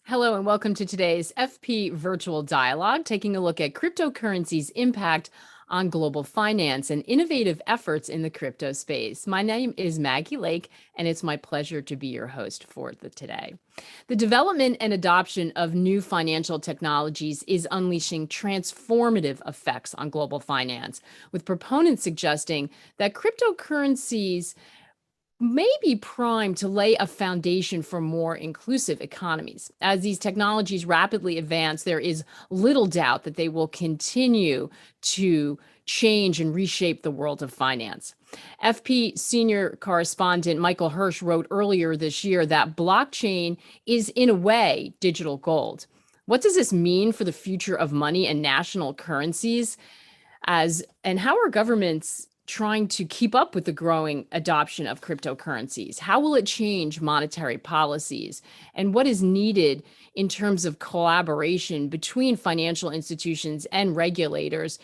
Hello and welcome to today's FP Virtual Dialogue, taking a look at cryptocurrencies' impact on global finance and innovative efforts in the crypto space. My name is Maggie Lake, and it's my pleasure to be your host for today. The development and adoption of new financial technologies is unleashing transformative effects on global finance, with proponents suggesting that cryptocurrencies may be primed to lay a foundation for more inclusive economies. As these technologies rapidly advance, there is little doubt that they will continue to change and reshape the world of finance. FP senior correspondent Michael Hirsch wrote earlier this year that blockchain is, in a way, digital gold. What does this mean for the future of money and national currencies? And how are governments trying to keep up with the growing adoption of cryptocurrencies? How will it change monetary policies? And what is needed in terms of collaboration between financial institutions and regulators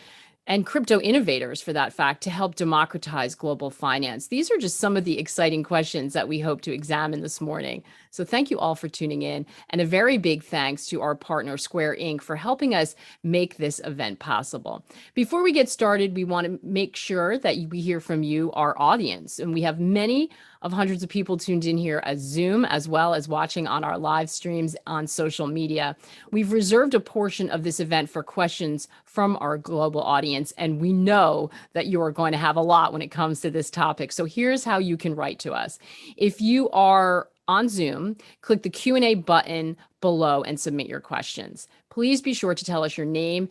and crypto innovators, for that fact, to help democratize global finance? These are just some of the exciting questions that we hope to examine this morning. So thank you all for tuning in, and a very big thanks to our partner, Square Inc., for helping us make this event possible. Before we get started, we want to make sure that we hear from you, our audience, and we have many of hundreds of people tuned in here as Zoom, as well as watching on our live streams on social media. We've reserved a portion of this event for questions from our global audience, and we know that you are going to have a lot when it comes to this topic. So here's how you can write to us. If you are on Zoom, click the Q&A button below and submit your questions. Please be sure to tell us your name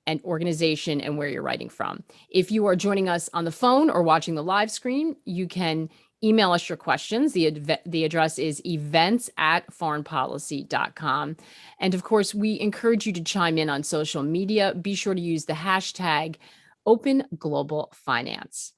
and organization and where you're writing from. If you are joining us on the phone or watching the live screen, you can email us your questions. The address is events@foreignpolicy.com. And of course, we encourage you to chime in on social media. Be sure to use the hashtag OpenGlobalFinance.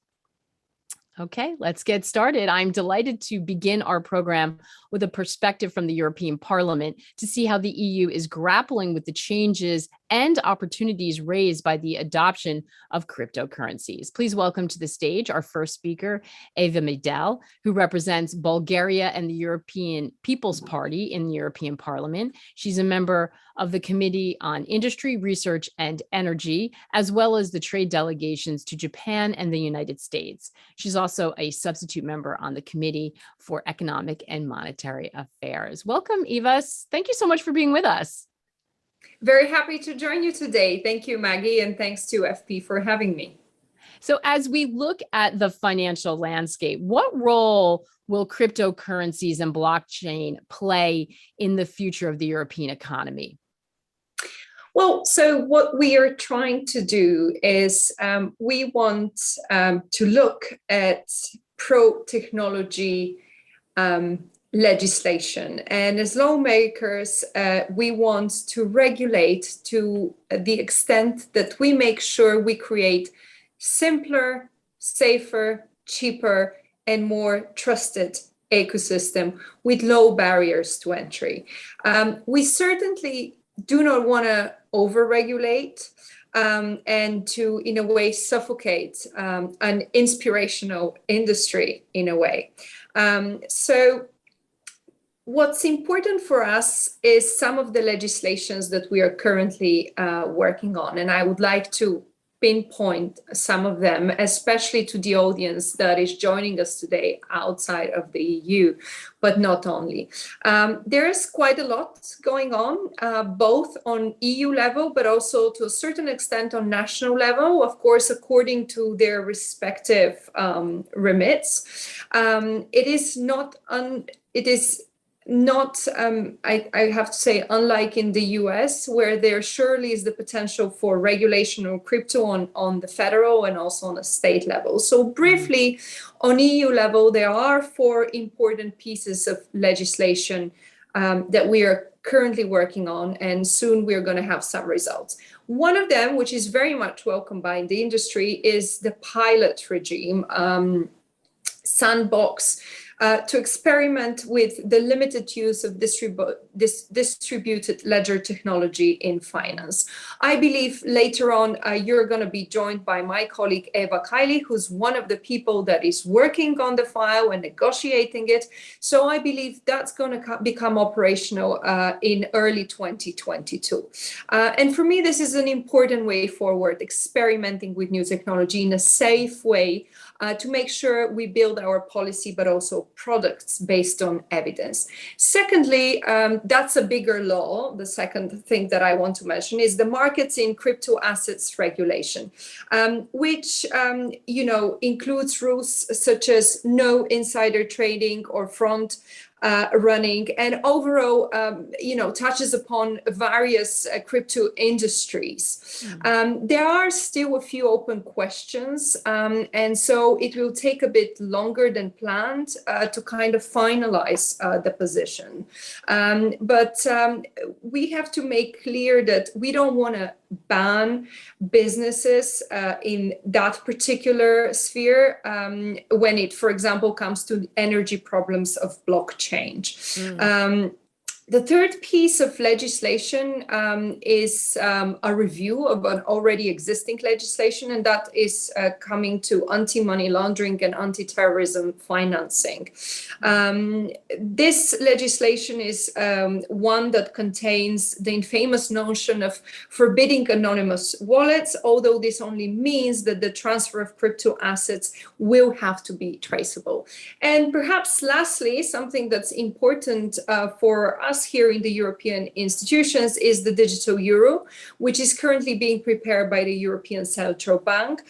Okay, let's get started. I'm delighted to begin our program with a perspective from the European Parliament to see how the EU is grappling with the changes and opportunities raised by the adoption of cryptocurrencies. Please welcome to the stage our first speaker, Eva Medel, who represents Bulgaria and the European People's Party in the European Parliament. She's a member of the Committee on Industry, Research, and Energy, as well as the trade delegations to Japan and the United States. She's also a substitute member on the Committee for Economic and Monetary Affairs. Welcome, Eva. Thank you so much for being with us. Very happy to join you today. Thank you, Maggie, and thanks to FP for having me. So as we look at the financial landscape, what role will cryptocurrencies and blockchain play in the future of the European economy? Well, so what we are trying to do is we want to look at pro-technology legislation. And as lawmakers, we want to regulate to the extent that we make sure we create simpler, safer, cheaper, and more trusted ecosystem with low barriers to entry. We certainly do not want to over-regulate and to, in a way, suffocate an inspirational industry in a way. So what's important for us is some of the legislations that we are currently working on, and I would like to pinpoint some of them, especially to the audience that is joining us today outside of the EU, but not only. There's quite a lot going on, both on EU level, but also to a certain extent on national level, of course, according to their respective remits. It is not, I have to say, unlike in the US, where there surely is the potential for regulation of crypto on the federal and also on a state level. So briefly, on EU level, there are 4 important pieces of legislation that we are currently working on, and soon we're going to have some results. One of them, which is very much welcomed by the industry, is the pilot regime. sandbox to experiment with the limited use of distributed ledger technology in finance. I believe later on you're going to be joined by my colleague Eva Kiley, who's one of the people that is working on the file and negotiating it. So I believe that's going to become operational in early 2022. And for me, this is an important way forward, experimenting with new technology in a safe way to make sure we build our policy, but also products based on evidence. Secondly, that's a bigger law. The second thing that I want to mention is the markets in crypto assets regulation, which includes rules such as no insider trading or front running, and overall, touches upon various crypto industries. There are still a few open questions, and so it will take a bit longer than planned to kind of finalize the position. But we have to make clear that we don't want to ban businesses in that particular sphere when it, for example, comes to energy problems of blockchain. The third piece of legislation is a review of an already existing legislation, and that is coming to anti-money laundering and anti-terrorism financing. This legislation is one that contains the infamous notion of forbidding anonymous wallets, although this only means that the transfer of crypto assets will have to be traceable. And perhaps lastly, something that's important for us here in the European institutions is the digital euro, which is currently being prepared by the European Central Bank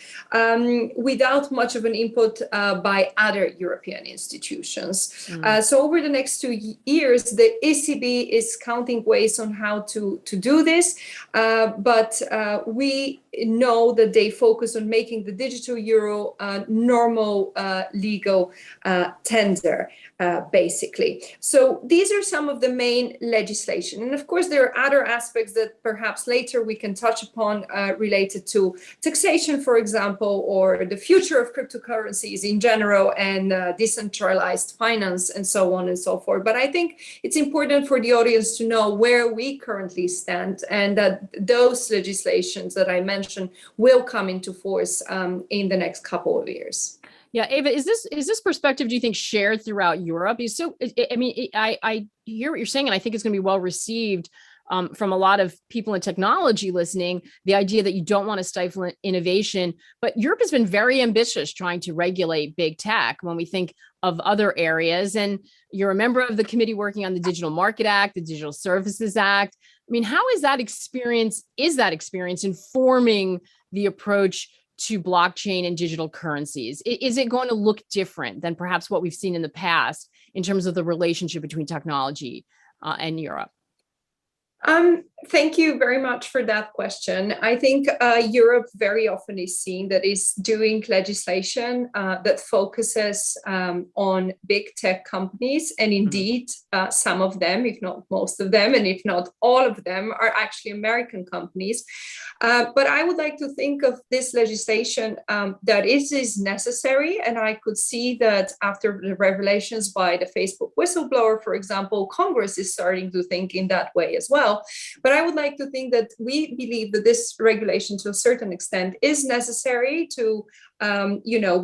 without much of an input by other European institutions. So over the next 2 years, the ECB is counting ways on how to do this, but we know that they focus on making the digital euro a normal legal tender, basically. So these are some of the main legislation. And of course, there are other aspects that perhaps later we can touch upon related to taxation, for example, or the future of cryptocurrencies in general, and decentralized finance, and so on and so forth. But I think it's important for the audience to know where we currently stand, and that those legislations that I mentioned will come into force in the next couple of years. Yeah, Eva, is this perspective, do you think, shared throughout Europe? I hear what you're saying, and I think it's going to be well received from a lot of people in technology listening, the idea that you don't want to stifle innovation. But Europe has been very ambitious trying to regulate big tech when we think of other areas. And you're a member of the committee working on the Digital Market Act, the Digital Services Act. I mean, how is that experience informing the approach to blockchain and digital currencies? Is it going to look different than perhaps what we've seen in the past in terms of the relationship between technology and Europe? Thank you very much for that question. I think Europe very often is seen that is doing legislation that focuses on big tech companies. And indeed, some of them, if not most of them, and if not all of them, are actually American companies. But I would like to think of this legislation that is necessary. And I could see that after the revelations by the Facebook whistleblower, for example, Congress is starting to think in that way as well. But I would like to think that we believe that this regulation, to a certain extent, is necessary to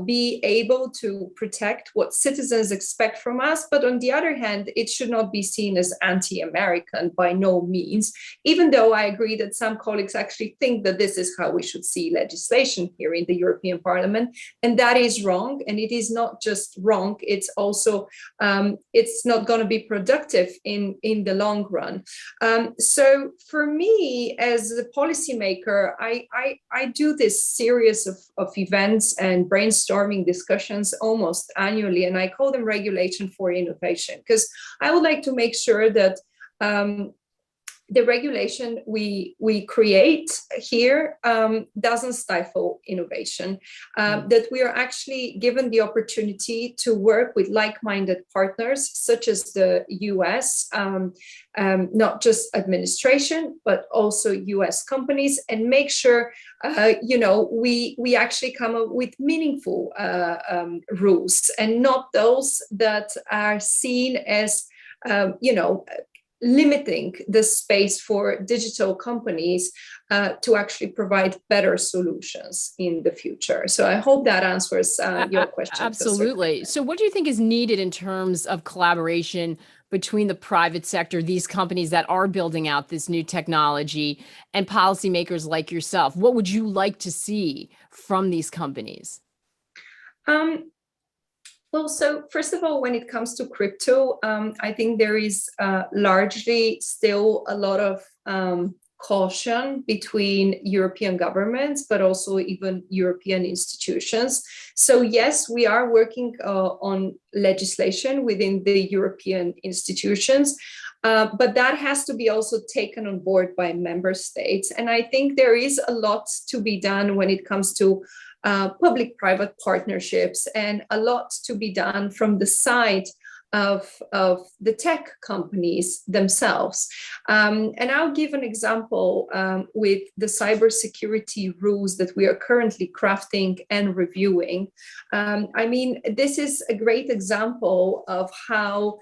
be able to protect what citizens expect from us. But on the other hand, it should not be seen as anti-American by no means, even though I agree that some colleagues actually think that this is how we should see legislation here in the European Parliament. And that is wrong. And it is not just wrong, it's also, it's not going to be productive in the long run. So for me, as a policymaker, I do this series of events and brainstorming discussions almost annually, and I call them regulation for innovation, because I would like to make sure that the regulation we create here doesn't stifle innovation, that we are actually given the opportunity to work with like-minded partners, such as the US, not just administration, but also US companies, and make sure, we actually come up with meaningful rules, and not those that are seen as, limiting the space for digital companies to actually provide better solutions in the future. So I hope that answers your question. Absolutely. So what do you think is needed in terms of collaboration between the private sector, these companies that are building out this new technology, and policymakers like yourself? What would you like to see from these companies? Well, so first of all, when it comes to crypto, I think there is largely still a lot of caution between European governments, but also even European institutions. So yes, we are working on legislation within the European institutions, but that has to be also taken on board by member states. And I think there is a lot to be done when it comes to public-private partnerships, and a lot to be done from the side of the tech companies themselves. And I'll give an example with the cybersecurity rules that we are currently crafting and reviewing. I mean, this is a great example of how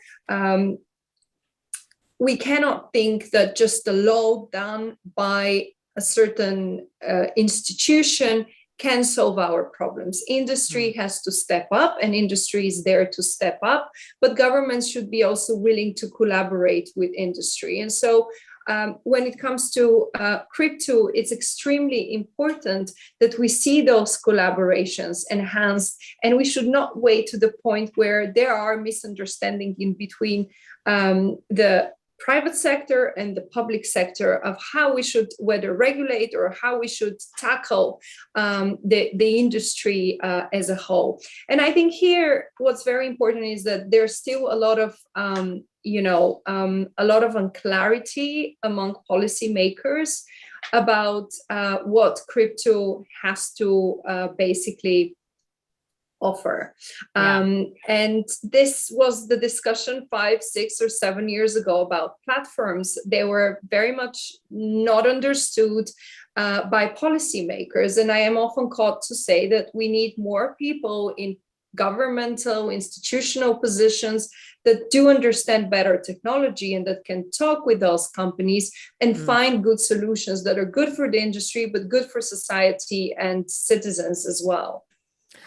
we cannot think that just a law done by a certain institution can solve our problems. Industry has to step up, and industry is there to step up, but governments should be also willing to collaborate with industry. And so when it comes to crypto, it's extremely important that we see those collaborations enhanced, and we should not wait to the point where there are misunderstandings in between the private sector and the public sector of how we should whether regulate or how we should tackle the industry as a whole. And I think here what's very important is that there's still a lot of unclarity among policymakers about what crypto has to basically offer. And this was the discussion 5, 6, or 7 years ago about platforms. They were very much not understood by policymakers. And I am often caught to say that we need more people in governmental, institutional positions that do understand better technology and that can talk with those companies and find good solutions that are good for the industry, but good for society and citizens as well.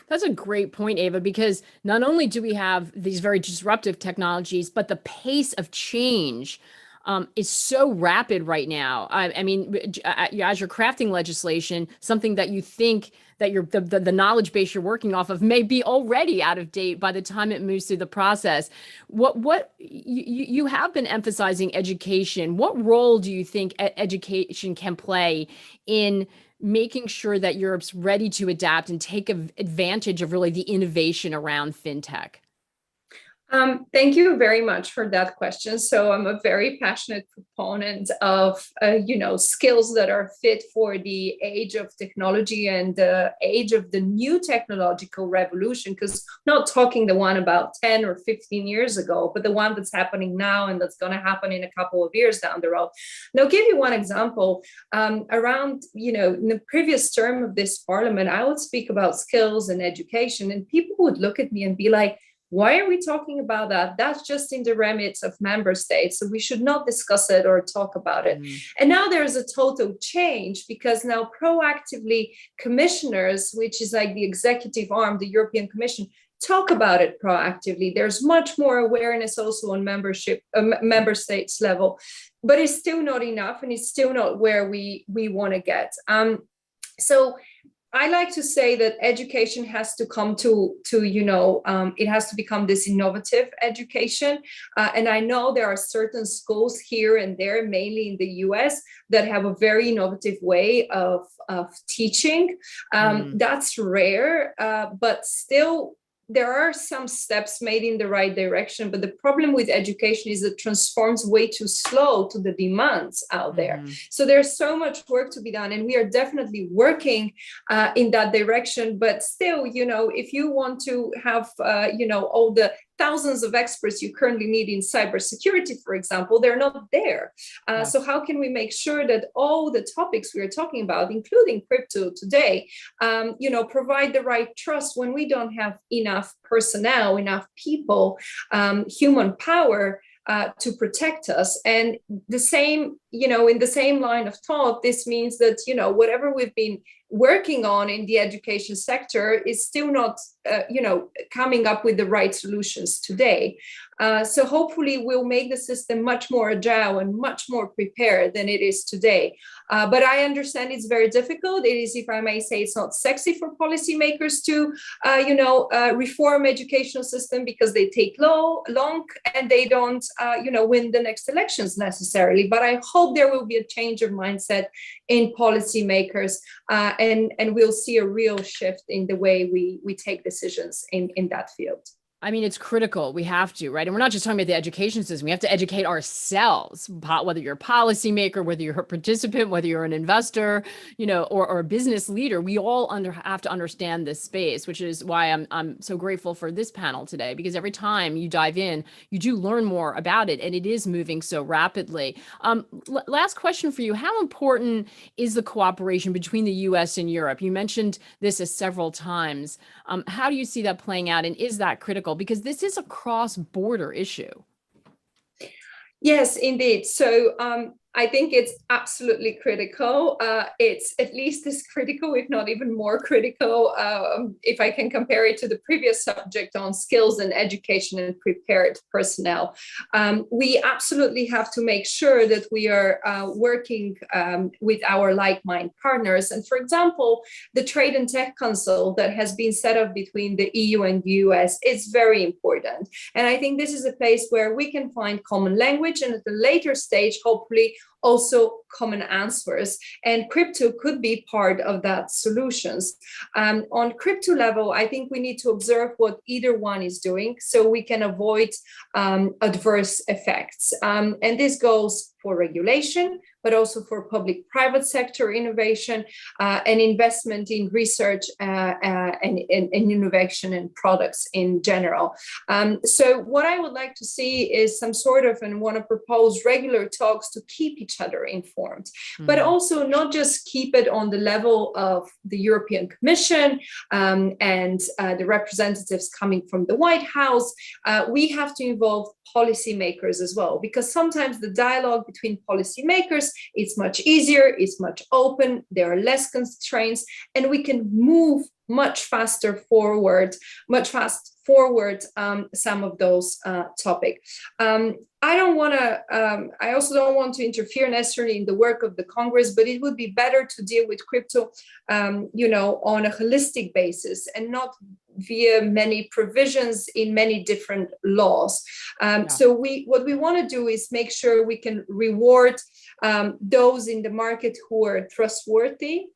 That's a great point, Ava, because not only do we have these very disruptive technologies, but the pace of change is so rapid right now. I mean, as you're crafting legislation, something that you think that the knowledge base you're working off of may be already out of date by the time it moves through the process. What you have been emphasizing education. What role do you think education can play in making sure that Europe's ready to adapt and take advantage of really the innovation around fintech? Thank you very much for that question. So I'm a very passionate proponent of, skills that are fit for the age of technology and the age of the new technological revolution, because I'm not talking the one about 10 or 15 years ago, but the one that's happening now and that's going to happen in a couple of years down the road. And I'll give you one example. Around, in the previous term of this parliament, I would speak about skills and education, and people would look at me and be like, why are we talking about that? That's just in the remit of member states, so we should not discuss it or talk about it. And now there's a total change, because now proactively commissioners, which is like the executive arm, the European Commission, talk about it proactively. There's much more awareness also on member states level, but it's still not enough, and it's still not where we want to get. So I like to say that education has to come it has to become this innovative education. And I know there are certain schools here and there, mainly in the US, that have a very innovative way of teaching. That's rare, but still, there are some steps made in the right direction, but the problem with education is it transforms way too slow to the demands out there. So there's so much work to be done, and we are definitely working in that direction. But still, if you want to have, all the thousands of experts you currently need in cybersecurity, for example, they're not there. So how can we make sure that all the topics we are talking about, including crypto today, provide the right trust when we don't have enough personnel, enough people, human power to protect us? And the same, in the same line of thought, this means that, whatever we've been working on in the education sector is still not, coming up with the right solutions today. So hopefully we'll make the system much more agile and much more prepared than it is today. But I understand it's very difficult. It is, if I may say, it's not sexy for policymakers to, reform educational system because they take long and they don't, win the next elections necessarily. But I hope there will be a change of mindset in policymakers, and we'll see a real shift in the way we take decisions in that field. I mean, it's critical. We have to, right? And we're not just talking about the education system. We have to educate ourselves, whether you're a policymaker, whether you're a participant, whether you're an investor, or a business leader. We all have to understand this space, which is why I'm so grateful for this panel today, because every time you dive in, you do learn more about it, and it is moving so rapidly. Last question for you. How important is the cooperation between the US and Europe? You mentioned this several times. How do you see that playing out, and is that critical? Because this is a cross-border issue. Yes, indeed. So I think it's absolutely critical. It's at least as critical, if not even more critical, if I can compare it to the previous subject on skills and education and prepared personnel. We absolutely have to make sure that we are working with our like-minded partners. And for example, the Trade and Tech Council that has been set up between the EU and the US is very important. And I think this is a place where we can find common language, and at a later stage, hopefully, also common answers. And crypto could be part of that solutions. On crypto level, I think we need to observe what either one is doing so we can avoid adverse effects. And this goes for regulation, but also for public-private sector innovation and investment in research and innovation and products in general. So what I would like to see is some sort of, and want to propose regular talks to keep each other informed, but also not just keep it on the level of the European Commission and the representatives coming from the White House. We have to involve policymakers as well, because sometimes the dialogue between policymakers is much easier, it's much open, there are less constraints, and we can move much faster forward some of those topics. I also don't want to interfere necessarily in the work of the Congress, but it would be better to deal with crypto, on a holistic basis and not via many provisions in many different laws. So what we want to do is make sure we can reward those in the market who are trustworthy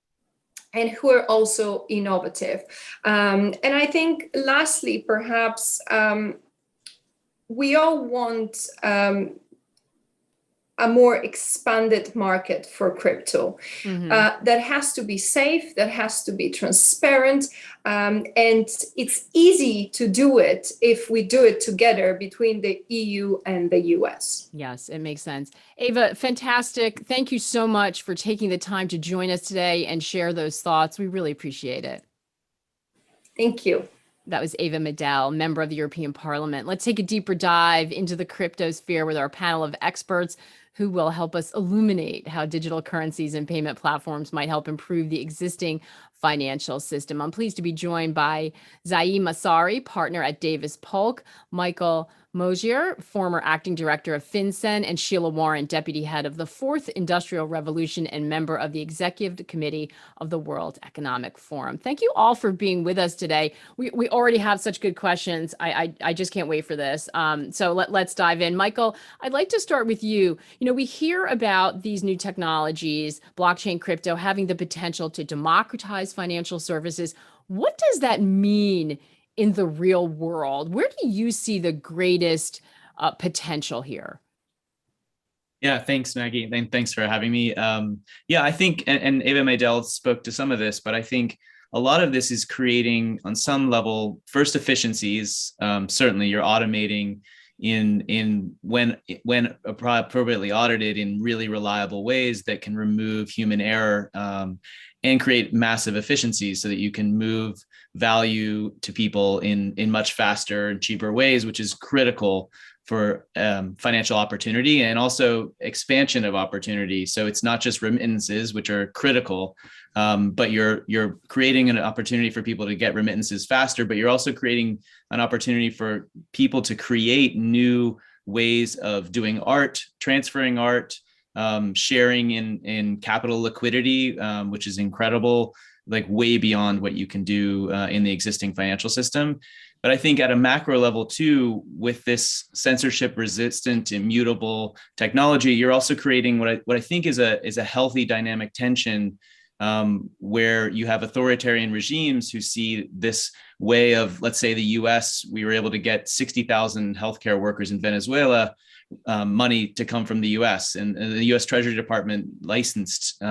and who are also innovative. And I think lastly, perhaps, we all want a more expanded market for crypto that has to be safe, that has to be transparent, and it's easy to do it if we do it together between the EU and the US. Yes, it makes sense. Eva, fantastic. Thank you so much for taking the time to join us today and share those thoughts. We really appreciate it. Thank you. That was Eva Medel, member of the European Parliament. Let's take a deeper dive into the crypto sphere with our panel of experts who will help us illuminate how digital currencies and payment platforms might help improve the existing financial system. I'm pleased to be joined by Zaim Masari, partner at Davis Polk, Michael Mosier, former acting director of FinCEN, and Sheila Warren, deputy head of the Fourth Industrial Revolution and member of the Executive Committee of the World Economic Forum. Thank you all for being with us today. We already have such good questions. I just can't wait for this. So let's dive in. Michael, I'd like to start with you. We hear about these new technologies, blockchain, crypto, having the potential to democratize financial services. What does that mean in the real world. Where do you see the greatest potential here? Yeah, thanks, Maggie. And thanks for having me. Yeah, I think, and Ava Maydell spoke to some of this, but I think a lot of this is creating on some level, first efficiencies. Certainly you're automating in when appropriately audited in really reliable ways that can remove human error, and create massive efficiencies so that you can move value to people in much faster and cheaper ways, which is critical for financial opportunity and also expansion of opportunity. So it's not just remittances, which are critical, but you're creating an opportunity for people to get remittances faster, but you're also creating an opportunity for people to create new ways of doing art, transferring art, sharing in capital liquidity, which is incredible, like way beyond what you can do in the existing financial system. But I think at a macro level too, with this censorship resistant, immutable technology, you're also creating what I think is a healthy dynamic tension, where you have authoritarian regimes who see this way of, let's say the US, we were able to get 60,000 healthcare workers in Venezuela, money to come from the US, and the US Treasury Department licensed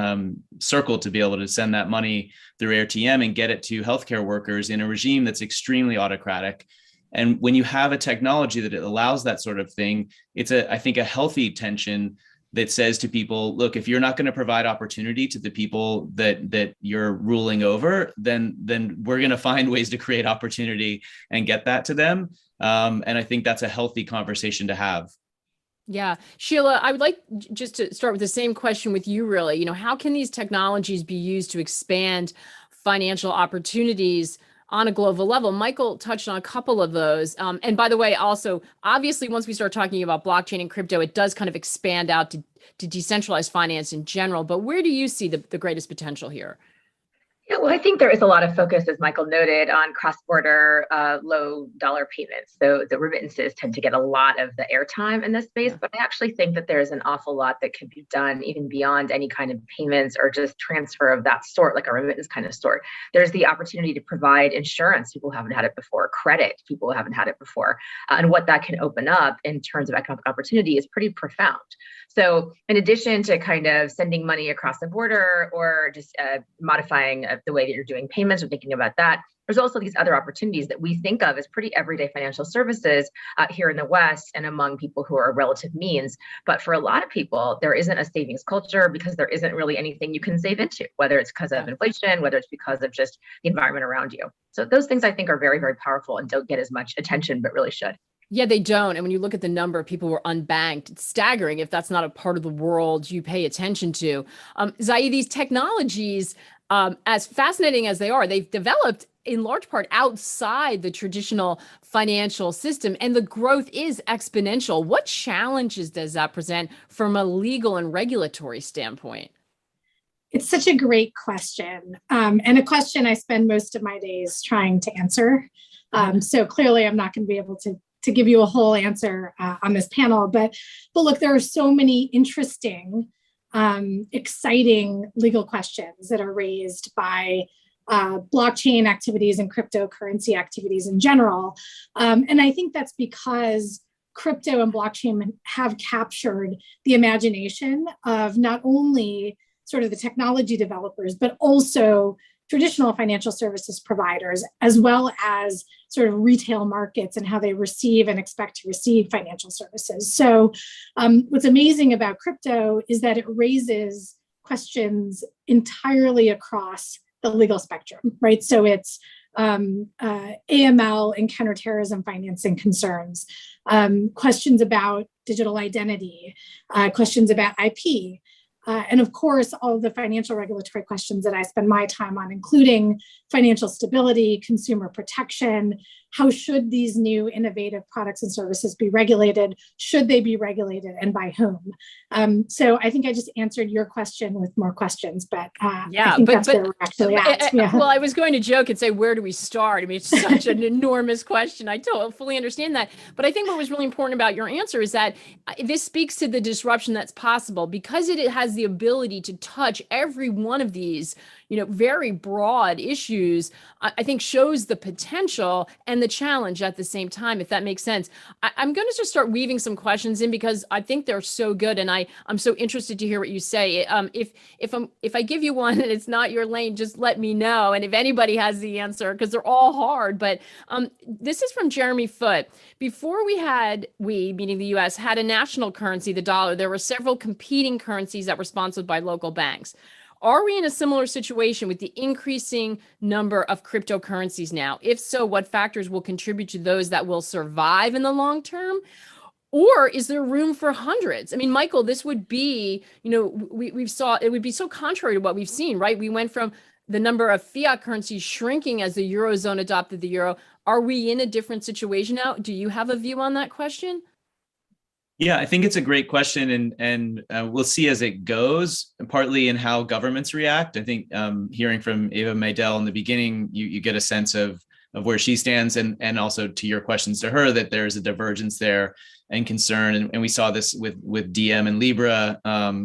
Circle to be able to send that money through AirTM and get it to healthcare workers in a regime that's extremely autocratic. And when you have a technology that allows that sort of thing, it's I think a healthy tension that says to people, look, if you're not going to provide opportunity to the people that you're ruling over, then we're going to find ways to create opportunity and get that to them. And I think that's a healthy conversation to have. Yeah. Sheila, I would like just to start with the same question with you, really. How can these technologies be used to expand financial opportunities on a global level? Michael touched on a couple of those. And by the way, also, obviously, once we start talking about blockchain and crypto, it does kind of expand out to decentralized finance in general. But where do you see the greatest potential here? Yeah, well, I think there is a lot of focus, as Michael noted, on cross-border low dollar payments. So the remittances tend to get a lot of the airtime in this space, but I actually think that there's an awful lot that can be done even beyond any kind of payments or just transfer of that sort, like a remittance kind of sort. There's the opportunity to provide insurance. People who haven't had it before, credit, people who haven't had it before. And what that can open up in terms of economic opportunity is pretty profound. So in addition to kind of sending money across the border or just modifying the way that you're doing payments or thinking about that, there's also these other opportunities that we think of as pretty everyday financial services here in the West and among people who are relative means. But for a lot of people, there isn't a savings culture because there isn't really anything you can save into, whether it's because of inflation, whether it's because of just the environment around you. So those things I think are very, very powerful and don't get as much attention, but really should. Yeah, they don't. And when you look at the number of people who are unbanked, it's staggering if that's not a part of the world you pay attention to. Zaid, these technologies, as fascinating as they are, they've developed in large part outside the traditional financial system, and the growth is exponential. What challenges does that present from a legal and regulatory standpoint? It's such a great question, and a question I spend most of my days trying to answer. So clearly I'm not going to be able to give you a whole answer on this panel, but look, there are so many interesting, exciting legal questions that are raised by blockchain activities and cryptocurrency activities in general. And I think that's because crypto and blockchain have captured the imagination of not only sort of the technology developers, but also traditional financial services providers, as well as sort of retail markets and how they receive and expect to receive financial services. So what's amazing about crypto is that it raises questions entirely across the legal spectrum, right? So it's AML and counterterrorism financing concerns, questions about digital identity, questions about IP, and of course, all of the financial regulatory questions that I spend my time on, including financial stability, consumer protection, how should these new innovative products and services be regulated? Should they be regulated, and by whom? So I think I just answered your question with more questions, but I think that's where we're actually at. Well, I was going to joke and say, where do we start? I mean, it's such an enormous question. I totally fully understand that. But I think what was really important about your answer is that this speaks to the disruption that's possible because it has the ability to touch every one of these, very broad issues. I think shows the potential and the challenge at the same time, if that makes sense. I'm going to just start weaving some questions in because I think they're so good, and I'm so interested to hear what you say. If I give you one and it's not your lane, just let me know. And if anybody has the answer, because they're all hard. But this is from Jeremy Foote. Before we, meaning the U.S., had a national currency, the dollar, there were several competing currencies that were sponsored by local banks. Are we in a similar situation with the increasing number of cryptocurrencies now? If so, what factors will contribute to those that will survive in the long term? Or is there room for hundreds? I mean, Michael, this would be, it would be so contrary to what we've seen, right? We went from the number of fiat currencies shrinking as the Eurozone adopted the euro. Are we in a different situation now? Do you have a view on that question? Yeah, I think it's a great question, and we'll see as it goes, partly in how governments react. I think hearing from Eva Maydell in the beginning, you get a sense of where she stands, and also to your questions to her, that there's a divergence there and concern. And we saw this with DM and Libra,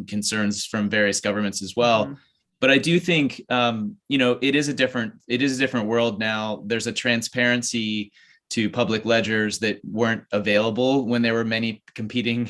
concerns from various governments as well. Mm-hmm. But I do think, it is a different world now. There's a transparency to public ledgers that weren't available when there were many competing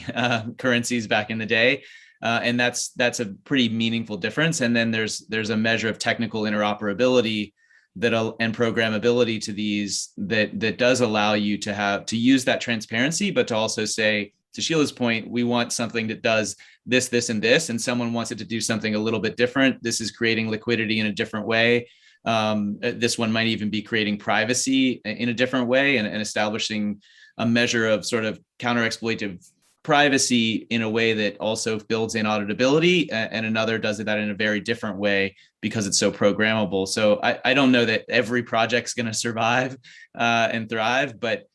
currencies back in the day. And that's a pretty meaningful difference. And then there's a measure of technical interoperability and programmability to these that does allow you to use that transparency, but to also say, to Sheila's point, we want something that does this, this, and this, and someone wants it to do something a little bit different. This is creating liquidity in a different way. This one might even be creating privacy in a different way and establishing a measure of sort of counter-exploitative privacy in a way that also builds in auditability, and another does that in a very different way because it's so programmable. So I don't know that every project's going to survive and thrive, but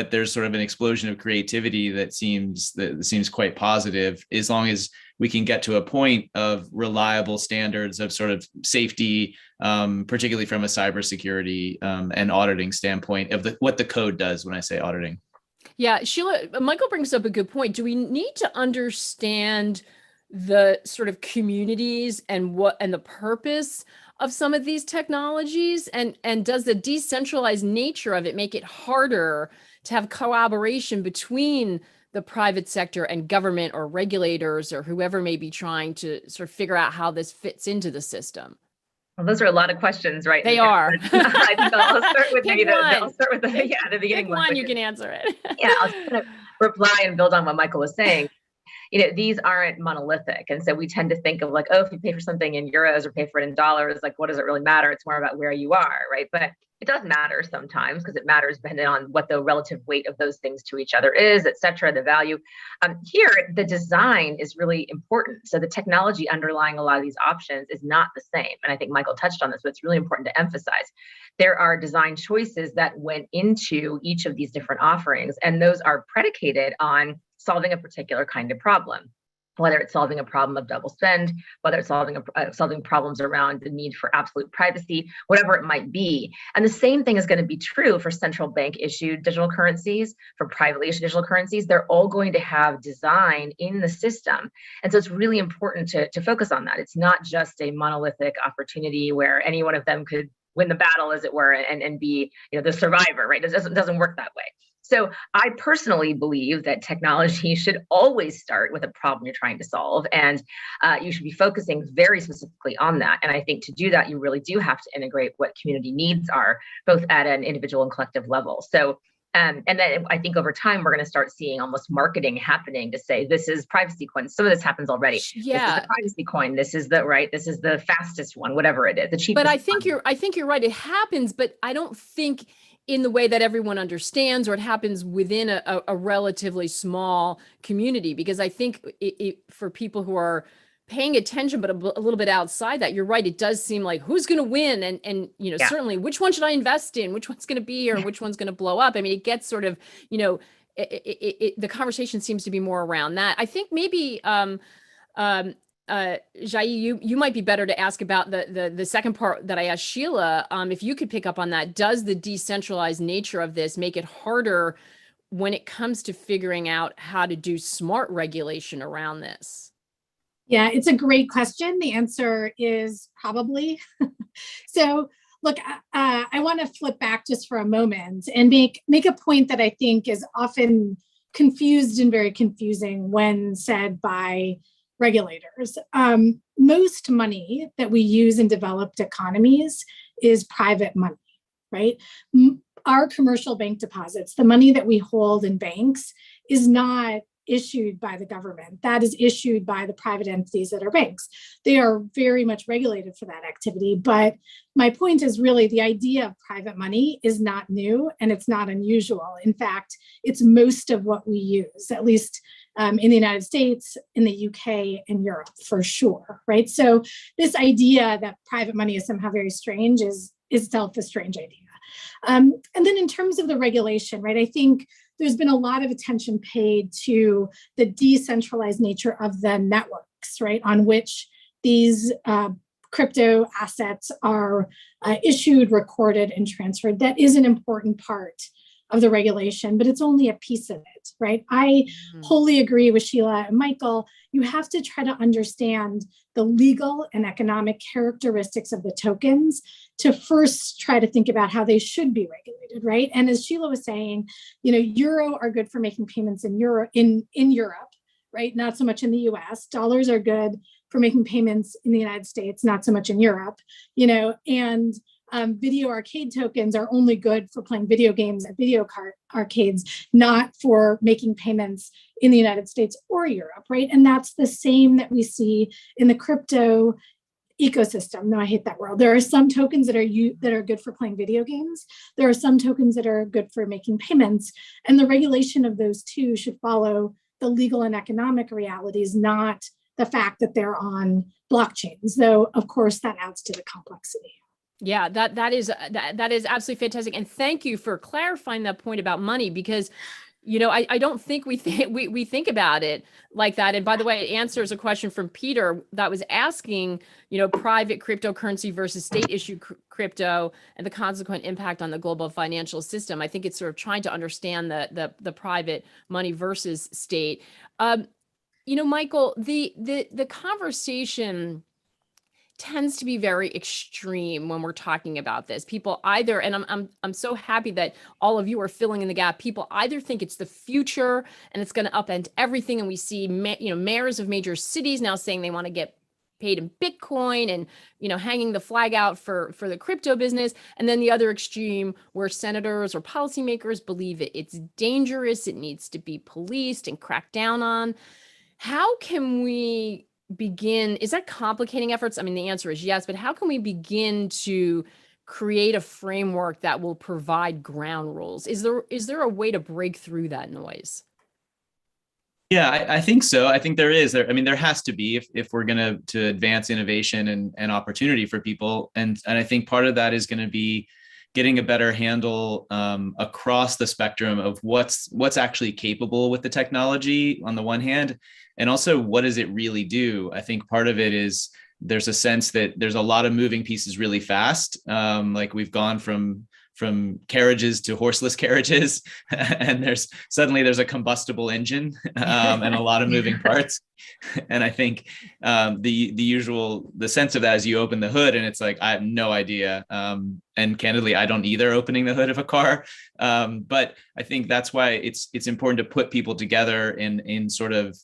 there's sort of an explosion of creativity that seems quite positive, as long as we can get to a point of reliable standards of sort of safety, particularly from a cybersecurity and auditing standpoint of what the code does when I say auditing. Yeah, Sheila, Michael brings up a good point. Do we need to understand the sort of communities and the purpose of some of these technologies? And does the decentralized nature of it make it harder to have collaboration between the private sector and government or regulators or whoever may be trying to sort of figure out how this fits into the system? Well, those are a lot of questions, right? They are. I think I'll start with the beginning one. You can answer it. Yeah, I'll just kind of reply and build on what Michael was saying. These aren't monolithic. And so we tend to think of like, oh, if you pay for something in euros or pay for it in dollars, like, what does it really matter? It's more about where you are, right? But it does matter sometimes, because it matters depending on what the relative weight of those things to each other is, et cetera, the value. Here, the design is really important. So the technology underlying a lot of these options is not the same. And I think Michael touched on this, but it's really important to emphasize. There are design choices that went into each of these different offerings, and those are predicated on solving a particular kind of problem, whether it's solving a problem of double spend, whether it's solving problems around the need for absolute privacy, whatever it might be. And the same thing is going to be true for central bank issued digital currencies, for privately issued digital currencies. They're all going to have design in the system. And so it's really important to focus on that. It's not just a monolithic opportunity where any one of them could win the battle, as it were, and be the survivor, right? It doesn't work that way. So I personally believe that technology should always start with a problem you're trying to solve, and you should be focusing very specifically on that. And I think to do that, you really do have to integrate what community needs are, both at an individual and collective level. So, and then I think over time, we're going to start seeing almost marketing happening to say, this is privacy coin. Some of this happens already. Yeah. This is the privacy coin. This is the fastest one, whatever it is, the cheapest. But I think you're right. It happens, but I don't think in the way that everyone understands, or it happens within a relatively small community, because I think for people who are paying attention, but a little bit outside that, you're right. It does seem like who's going to win, and certainly which one should I invest in, which one's going to be, or which one's going to blow up. I mean, it gets sort of, the conversation seems to be more around that. I think maybe Jai, you might be better to ask about the second part that I asked Sheila. If you could pick up on that, does the decentralized nature of this make it harder when it comes to figuring out how to do smart regulation around this? Yeah, it's a great question. The answer is probably. So look, I want to flip back just for a moment and make a point that I think is often confused and very confusing when said by regulators. Most money that we use in developed economies is private money, right? Our commercial bank deposits, the money that we hold in banks, is not issued by the government. That is issued by the private entities that are banks. They are very much regulated for that activity. But my point is really the idea of private money is not new and it's not unusual. In fact, it's most of what we use, at least in the United States, in the UK, and Europe for sure, right? So this idea that private money is somehow very strange is itself a strange idea. And then in terms of the regulation, right, I think there's been a lot of attention paid to the decentralized nature of the networks, right, on which these crypto assets are issued, recorded, and transferred. That is an important part of the regulation, but it's only a piece of it, right? I wholly agree with Sheila and Michael. You have to try to understand the legal and economic characteristics of the tokens to first try to think about how they should be regulated, right? And as Sheila was saying, euro are good for making payments in Europe, right? Not so much in the US. Dollars are good for making payments in the United States, not so much in Europe, and video arcade tokens are only good for playing video games at video arcades, not for making payments in the United States or Europe, right? And that's the same that we see in the crypto ecosystem. No, I hate that word. There are some tokens that are good for playing video games. There are some tokens that are good for making payments. And the regulation of those two should follow the legal and economic realities, not the fact that they're on blockchains, though, of course, that adds to the complexity. Yeah, that is absolutely fantastic. And thank you for clarifying that point about money, because I don't think we think about it like that. And by the way, it answers a question from Peter that was asking, private cryptocurrency versus state issue crypto and the consequent impact on the global financial system. I think it's sort of trying to understand the private money versus state. Michael, the conversation tends to be very extreme when we're talking about this. People either, and I'm so happy that all of you are filling in the gap. People either think it's the future and it's going to upend everything, and we see mayors of major cities now saying they want to get paid in Bitcoin and hanging the flag out for the crypto business. And then the other extreme, where senators or policymakers believe it's dangerous, it needs to be policed and cracked down on. How can we begin? Is that complicating efforts? I mean, the answer is yes, but how can we begin to create a framework that will provide ground rules? Is there a way to break through that noise? Yeah, I think so. I think there is. There has to be if we're going to advance innovation and opportunity for people. And I think part of that is going to be getting a better handle across the spectrum of what's actually capable with the technology on the one hand, and also what does it really do. I think part of it is there's a sense that there's a lot of moving pieces really fast. Like we've gone from carriages to horseless carriages, and there's a combustible engine and a lot of moving parts. And I think the sense of that is you open the hood and it's like, I have no idea. And candidly, I don't either, opening the hood of a car. But I think that's why it's important to put people together in sort of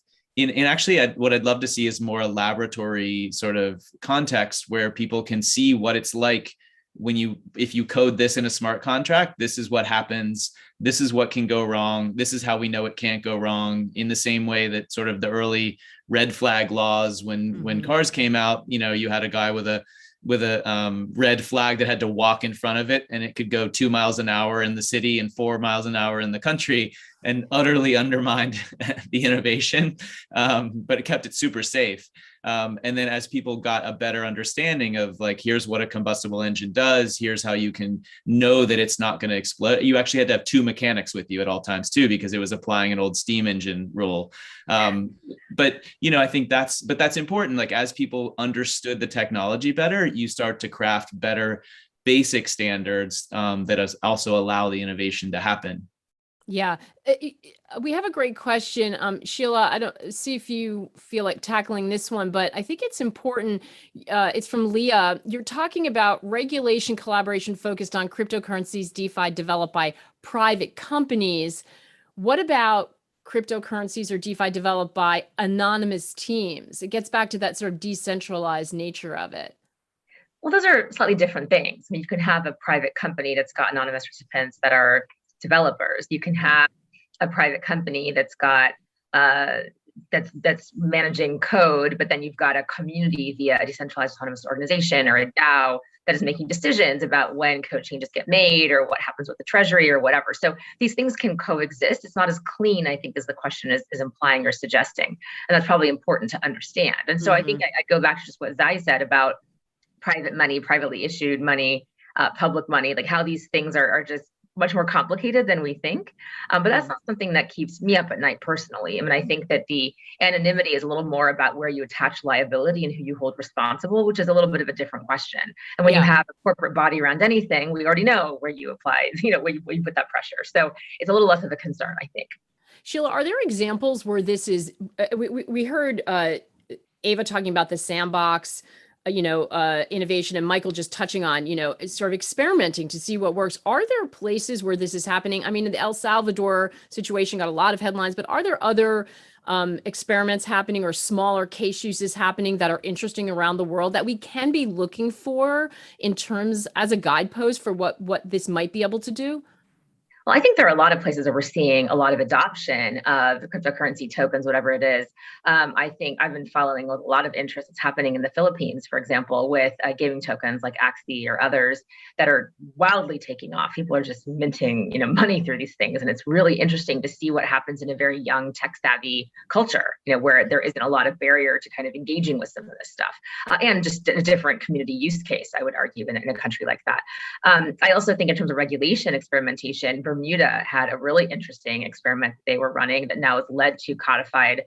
actually what I'd love to see is more a laboratory sort of context where people can see what it's like if you code this in a smart contract. This is what happens. This is what can go wrong. This is how we know it can't go wrong. In the same way that sort of the early red flag laws, when cars came out, you had a guy with a red flag that had to walk in front of it, and it could go 2 miles an hour in the city and 4 miles an hour in the country, and utterly undermined the innovation. But it kept it super safe. And then as people got a better understanding of like, here's what a combustible engine does, here's how you can know that it's not going to explode. You actually had to have two mechanics with you at all times too, because it was applying an old steam engine rule. But, you know, I think that's important. Like as people understood the technology better, you start to craft better basic standards that also allow the innovation to happen. Yeah, we have a great question. Sheila, I don't see if you feel like tackling this one, but I think it's important. It's from Leah. You're talking about regulation collaboration focused on cryptocurrencies, DeFi developed by private companies. What about cryptocurrencies or DeFi developed by anonymous teams? It gets back to that sort of decentralized nature of it. Well, those are slightly different things. I mean, you can have a private company that's got anonymous participants that are developers. You can have a private company that's got that's managing code, but then you've got a community via a decentralized autonomous organization or a DAO that is making decisions about when code changes get made or what happens with the treasury or whatever. So these things can coexist. It's not as clean, I think, as the question is implying or suggesting. And that's probably important to understand. And so I think I go back to just what Zai said about private money, privately issued money, public money, like how these things are just much more complicated than we think. But that's not something that keeps me up at night personally. I mean, I think that the anonymity is a little more about where you attach liability and who you hold responsible, which is a little bit of a different question. And when you have a corporate body around anything, we already know where you apply, you know, where you put that pressure. So it's a little less of a concern, I think. Sheila, are there examples where this is, we heard Ava talking about the sandbox, innovation, and Michael just touching on, sort of experimenting to see what works. Are there places where this is happening? I mean, the El Salvador situation got a lot of headlines, but are there other experiments happening or smaller case uses happening that are interesting around the world that we can be looking for in terms as a guidepost for what this might be able to do? Well, I think there are a lot of places where we're seeing a lot of adoption of cryptocurrency tokens, whatever it is. I think I've been following a lot of interest that's happening in the Philippines, for example, with gaming tokens like Axie or others that are wildly taking off. People are just minting, money through these things, and it's really interesting to see what happens in a very young, tech-savvy culture, where there isn't a lot of barrier to kind of engaging with some of this stuff, and just a different community use case, I would argue, in a country like that. I also think in terms of regulation experimentation, Bermuda had a really interesting experiment they were running that now has led to codified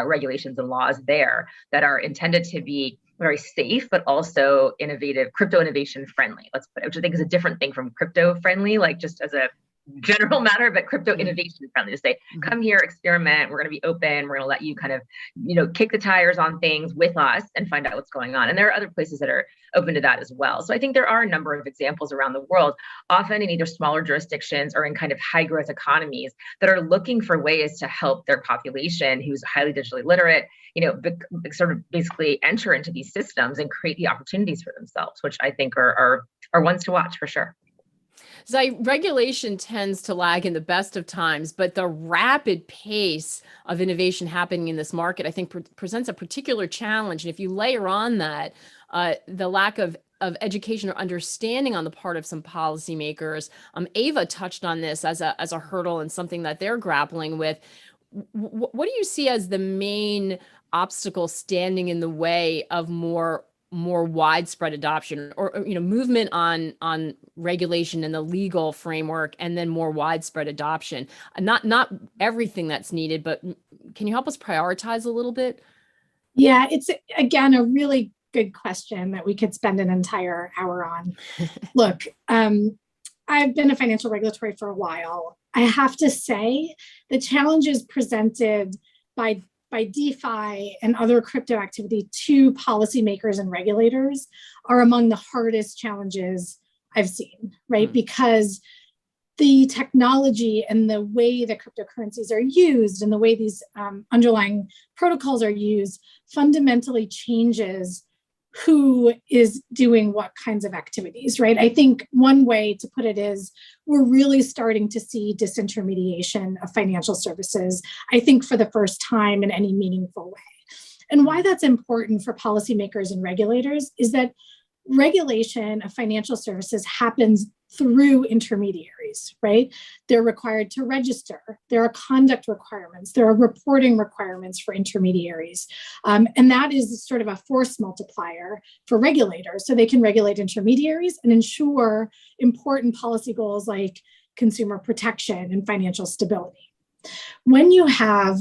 regulations and laws there that are intended to be very safe, but also innovative, crypto innovation friendly, let's put it, which I think is a different thing from crypto friendly, like just as a general matter, but crypto innovation friendly, to say, come here, experiment, we're going to be open, we're going to let you kind of, kick the tires on things with us and find out what's going on. And there are other places that are open to that as well. So I think there are a number of examples around the world, often in either smaller jurisdictions or in kind of high growth economies that are looking for ways to help their population who's highly digitally literate, sort of basically enter into these systems and create the opportunities for themselves, which I think are ones to watch for sure. So regulation tends to lag in the best of times, but the rapid pace of innovation happening in this market, I think, presents a particular challenge. And if you layer on that, the lack of education or understanding on the part of some policymakers, Ava touched on this as a hurdle and something that they're grappling with. What do you see as the main obstacle standing in the way of more widespread adoption or movement on regulation and the legal framework, and then more widespread adoption? Not everything that's needed, but can you help us prioritize a little bit? Yeah, it's again a really good question that we could spend an entire hour on. Look, I've been a financial regulatory for a while. I have to say the challenges presented by DeFi and other crypto activity to policymakers and regulators are among the hardest challenges I've seen, right? Because the technology and the way that cryptocurrencies are used and the way these underlying protocols are used fundamentally changes who is doing what kinds of activities, right? I think one way to put it is we're really starting to see disintermediation of financial services, I think for the first time in any meaningful way. And why that's important for policymakers and regulators is that regulation of financial services happens through intermediaries, right? They're required to register. There are conduct requirements. There are reporting requirements for intermediaries. And that is sort of a force multiplier for regulators. So they can regulate intermediaries and ensure important policy goals like consumer protection and financial stability. When you have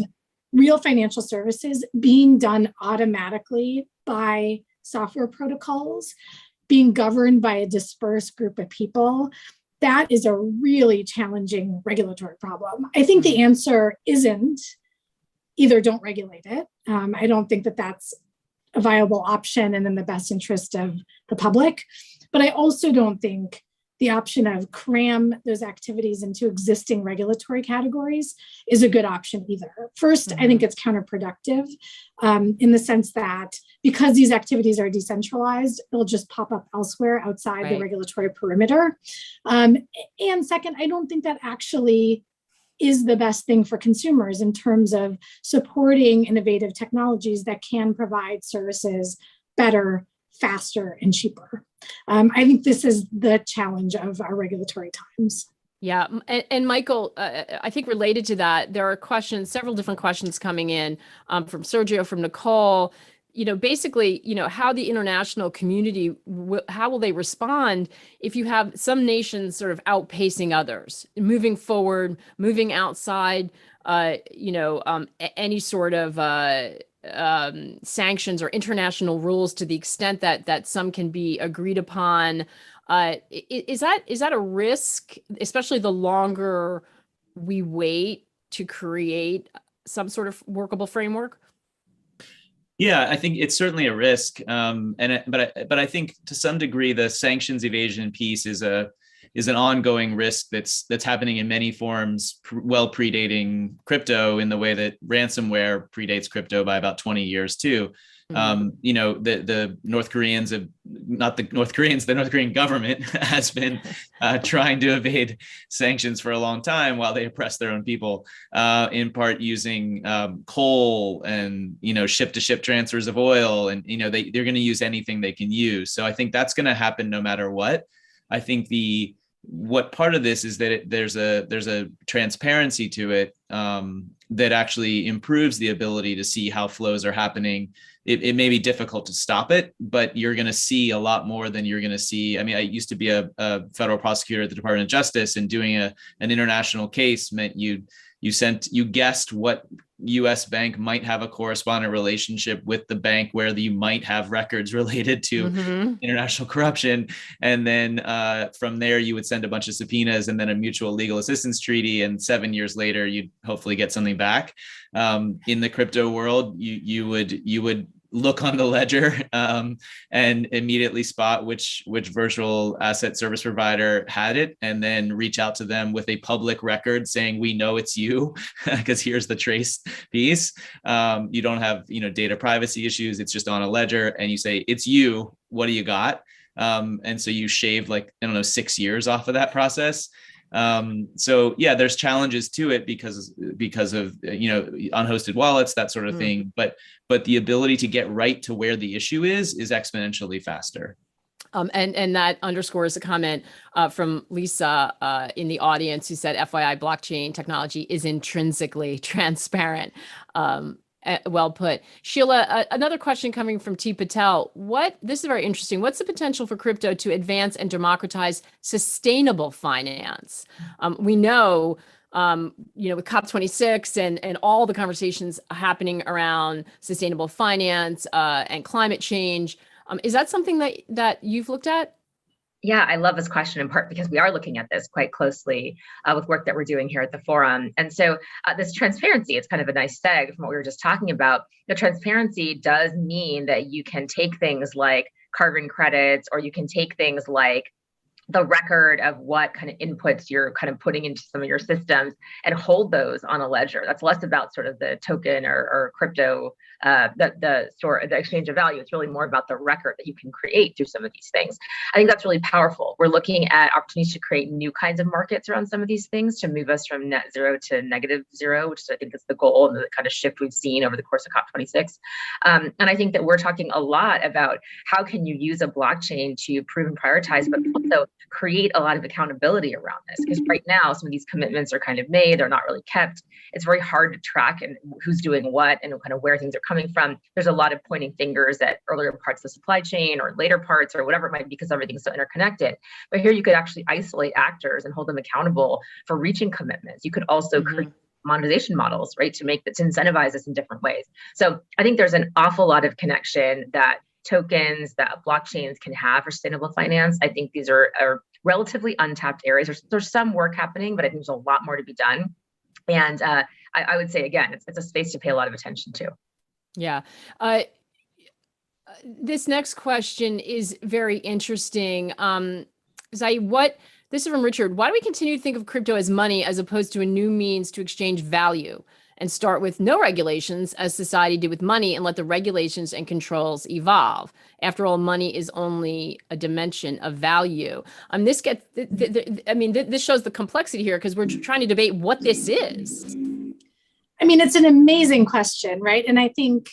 real financial services being done automatically by software protocols, being governed by a dispersed group of people, that is a really challenging regulatory problem. I think the answer isn't either don't regulate it. I don't think that that's a viable option and in the best interest of the public. But I also don't think the option of cram those activities into existing regulatory categories is a good option either. First, I think it's counterproductive in the sense that because these activities are decentralized, they'll just pop up elsewhere outside the regulatory perimeter. And second, I don't think that actually is the best thing for consumers in terms of supporting innovative technologies that can provide services better, faster, and cheaper. I think this is the challenge of our regulatory times. Yeah. And Michael, I think related to that, there are questions, several different questions coming in from Sergio, from Nicole, basically, how the international community, how will they respond if you have some nations sort of outpacing others, moving forward, moving outside, any sort of sanctions or international rules to the extent that some can be agreed upon. Is that a risk, especially the longer we wait to create some sort of workable framework? Yeah, I think it's certainly a risk, but I think to some degree the sanctions evasion piece is an ongoing risk that's happening in many forms, well predating crypto, in the way that ransomware predates crypto by about 20 years too. The North Koreans have, not the North Koreans, the North Korean government has been trying to evade sanctions for a long time while they oppress their own people, in part using coal and, ship-to-ship transfers of oil. And, they're going to use anything they can use. So I think that's going to happen no matter what. I think what part of this is that there's a transparency to it that actually improves the ability to see how flows are happening. It may be difficult to stop it, but you're going to see a lot more than you're going to see. I mean, I used to be a federal prosecutor at the Department of Justice, and doing an international case meant you guessed what U.S. bank might have a correspondent relationship with the bank where you might have records related to international corruption. And then from there, you would send a bunch of subpoenas and then a mutual legal assistance treaty. And 7 years later, you'd hopefully get something back. In the crypto world, you would look on the ledger and immediately spot which virtual asset service provider had it, and then reach out to them with a public record saying, we know it's you because here's the trace piece. You don't have data privacy issues. It's just on a ledger, and you say, it's you, what do you got? And so you shave 6 years off of that process. So yeah, there's challenges to it because of unhosted wallets, that sort of thing. But the ability to get right to where the issue is exponentially faster. And that underscores a comment from Lisa in the audience, who said, FYI, blockchain technology is intrinsically transparent. Well put. Sheila, another question coming from T. Patel. This is very interesting. What's the potential for crypto to advance and democratize sustainable finance? We know, with COP26 and all the conversations happening around sustainable finance and climate change. Is that something that you've looked at? Yeah, I love this question, in part because we are looking at this quite closely with work that we're doing here at the forum. And so this transparency, it's kind of a nice seg from what we were just talking about. The transparency does mean that you can take things like carbon credits, or you can take things like the record of what kind of inputs you're kind of putting into some of your systems and hold those on a ledger. That's less about sort of the token or crypto, the exchange of value. It's really more about the record that you can create through some of these things. I think that's really powerful. We're looking at opportunities to create new kinds of markets around some of these things to move us from net zero to negative zero, which I think is the goal and the kind of shift we've seen over the course of COP26. And I think that we're talking a lot about how can you use a blockchain to prove and prioritize, but also create a lot of accountability around this. Because right now, some of these commitments are kind of made, they're not really kept. It's very hard to track and who's doing what and kind of where things are coming from. There's a lot of pointing fingers at earlier parts of the supply chain or later parts or whatever it might be, because everything's so interconnected. But here you could actually isolate actors and hold them accountable for reaching commitments. You could also create monetization models, right, to incentivize this in different ways. So I think there's an awful lot of connection that tokens, that blockchains can have for sustainable finance. I think these are relatively untapped areas. There's some work happening, but I think there's a lot more to be done. And I would say, again, it's a space to pay a lot of attention to. Yeah. This next question is very interesting. Zai, this is from Richard. Why do we continue to think of crypto as money as opposed to a new means to exchange value, and start with no regulations as society did with money and let the regulations and controls evolve? After all, money is only a dimension of value. This shows the complexity here, because we're trying to debate what this is. I mean, it's an amazing question, right? And I think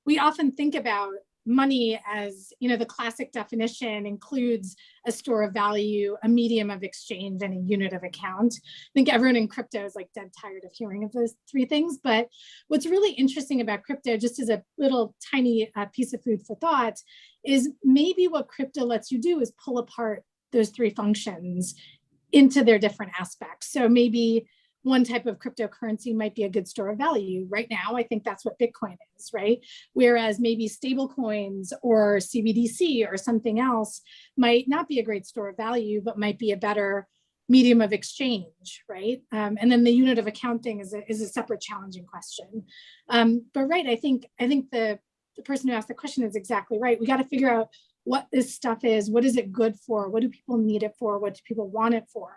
we often think about money as, the classic definition includes a store of value, a medium of exchange, and a unit of account. I think everyone in crypto is like dead tired of hearing of those three things. But what's really interesting about crypto, just as a little tiny piece of food for thought, is maybe what crypto lets you do is pull apart those three functions into their different aspects. So maybe one type of cryptocurrency might be a good store of value. Right now, I think that's what Bitcoin is, right? Whereas maybe stable coins or CBDC or something else might not be a great store of value, but might be a better medium of exchange, right? And then the unit of accounting is a separate challenging question. But right, I think the person who asked the question is exactly right. We got to figure out what this stuff is, what is it good for, what do people need it for, what do people want it for?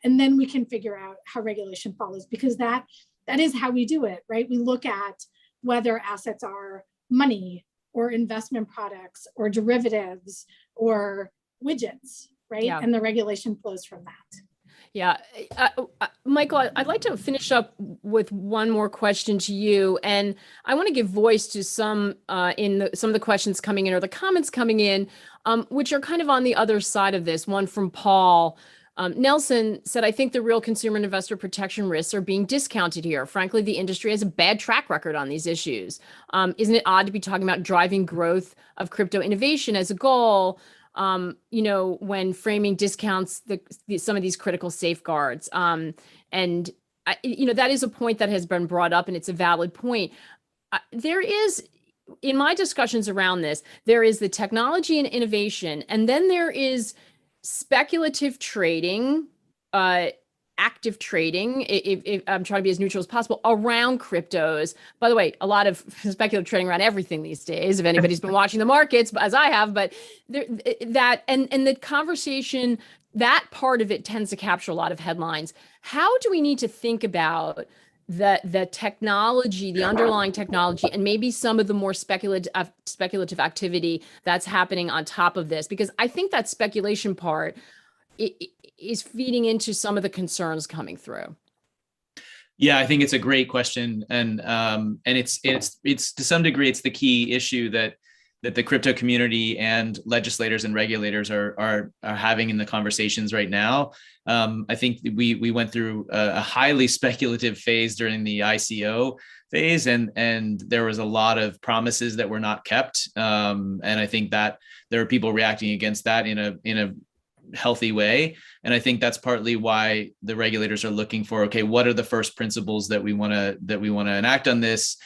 And then we can figure out how regulation follows, because that is how we do it, right? We look at whether assets are money or investment products or derivatives or widgets, right? Yeah. And the regulation flows from that. Yeah. Michael, I'd like to finish up with one more question to you. And I want to give voice to some some of the questions coming in or the comments coming in, which are kind of on the other side of this. One from Paul. Nelson said, I think the real consumer and investor protection risks are being discounted here. Frankly, the industry has a bad track record on these issues. Isn't it odd to be talking about driving growth of crypto innovation as a goal, when framing discounts some of these critical safeguards? And that is a point that has been brought up, and it's a valid point. There is, in my discussions around this, there is the technology and innovation, and then there is speculative trading, active trading, if I'm trying to be as neutral as possible, around cryptos. By the way, a lot of speculative trading around everything these days, if anybody's been watching the markets, as I have, but the conversation, that part of it tends to capture a lot of headlines. How do we need to think about the technology, the underlying technology, and maybe some of the more speculative activity that's happening on top of this? Because I think that speculation part is feeding into some of the concerns coming through. Yeah, I think it's a great question, and it's to some degree it's the key issue that the crypto community and legislators and regulators are having in the conversations right now. I think we went through a highly speculative phase during the ICO phase, and there was a lot of promises that were not kept, and I think that there are people reacting against that in a healthy way. And I think that's partly why the regulators are looking for, okay, what are the first principles that we want to enact on this?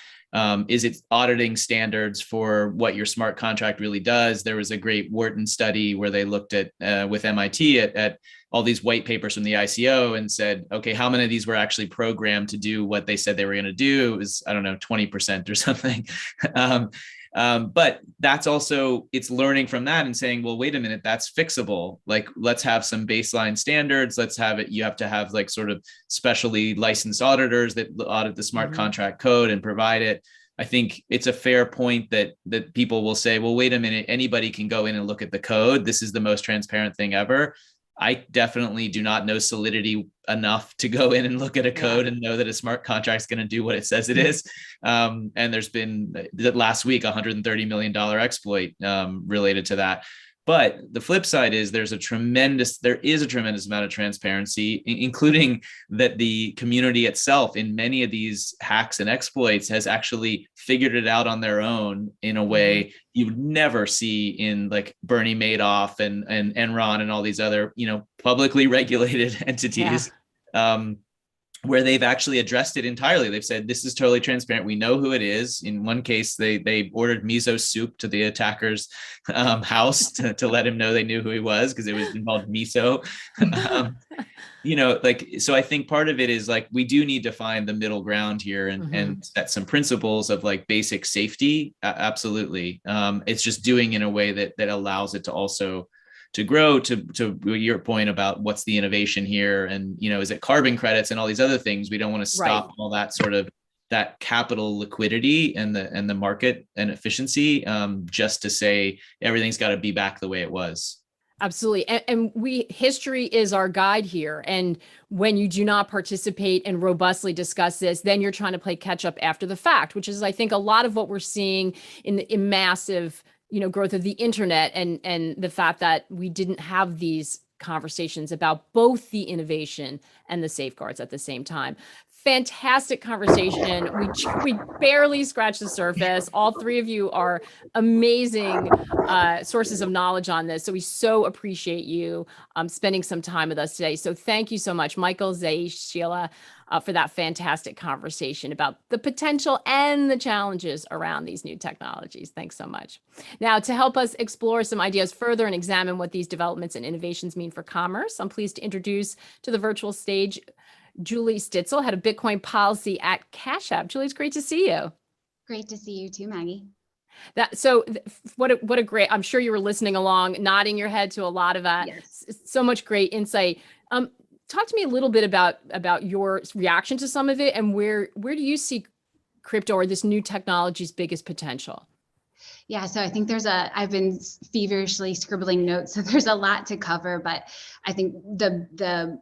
Is it auditing standards for what your smart contract really does? There was a great Wharton study where they looked at with MIT at all these white papers from the ICO and said, okay, how many of these were actually programmed to do what they said they were going to do? It was, 20% or something. But that's also, it's learning from that and saying, well, wait a minute, that's fixable. Like, let's have some baseline standards. Let's have it. You have to have like sort of specially licensed auditors that audit the smart contract code and provide it. I think it's a fair point that people will say, well, wait a minute, anybody can go in and look at the code. This is the most transparent thing ever. I definitely do not know Solidity enough to go in and look at a code and know that a smart contract is going to do what it says it is. And there's been last week $130 million exploit related to that. But the flip side is there is a tremendous amount of transparency, including that the community itself in many of these hacks and exploits has actually figured it out on their own in a way you would never see in like Bernie Madoff and Enron and all these other, publicly regulated entities. Where they've actually addressed it entirely. They've said, this is totally transparent. We know who it is. In one case, they ordered miso soup to the attacker's house to let him know they knew who he was because it was involved miso. So I think part of it is like, we do need to find the middle ground here and set some principles of like basic safety. Absolutely. It's just doing in a way that allows it to also to grow, to your point about what's the innovation here, and is it carbon credits and all these other things. We don't want to stop all that sort of that capital liquidity and the market and efficiency just to say everything's got to be back the way it was. Absolutely. And history is our guide here. And when you do not participate and robustly discuss this, then you're trying to play catch up after the fact, which is, I think, a lot of what we're seeing in massive growth of the internet and the fact that we didn't have these conversations about both the innovation and the safeguards at the same time. Fantastic conversation. We barely scratched the surface. All three of you are amazing sources of knowledge on this. So we so appreciate you spending some time with us today. So thank you so much, Michael, Zaish, Sheila, for that fantastic conversation about the potential and the challenges around these new technologies. Thanks so much. Now, to help us explore some ideas further and examine what these developments and innovations mean for commerce, I'm pleased to introduce to the virtual stage Julie Stitzel, head of Bitcoin policy at Cash App. Julie, it's great to see you. Great to see you too, Maggie. What a great, I'm sure you were listening along, nodding your head to a lot of that. Yes. So much great insight. Talk to me a little bit about your reaction to some of it, and where do you see crypto or this new technology's biggest potential? Yeah, so I think I've been feverishly scribbling notes, so there's a lot to cover, but I think the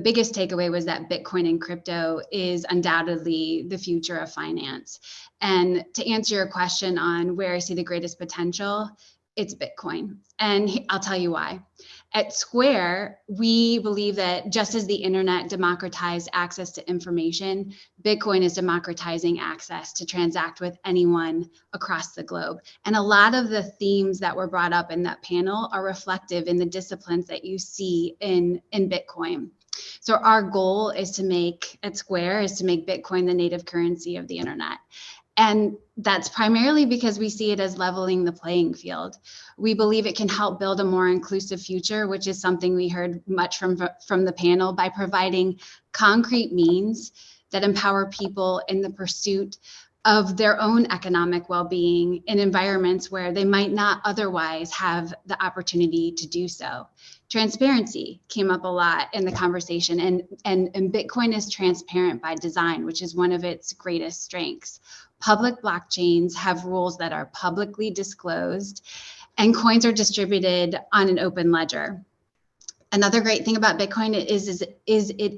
biggest takeaway was that Bitcoin and crypto is undoubtedly the future of finance. And to answer your question on where I see the greatest potential, it's Bitcoin. And I'll tell you why. At Square, we believe that just as the internet democratized access to information, Bitcoin is democratizing access to transact with anyone across the globe. And a lot of the themes that were brought up in that panel are reflective in the disciplines that you see in Bitcoin. So our goal at Square is to make Bitcoin the native currency of the internet. And that's primarily because we see it as leveling the playing field. We believe it can help build a more inclusive future, which is something we heard much from the panel, by providing concrete means that empower people in the pursuit of their own economic well-being in environments where they might not otherwise have the opportunity to do so. Transparency came up a lot in the conversation, and Bitcoin is transparent by design, which is one of its greatest strengths. Public blockchains have rules that are publicly disclosed, and coins are distributed on an open ledger. Another great thing about Bitcoin is it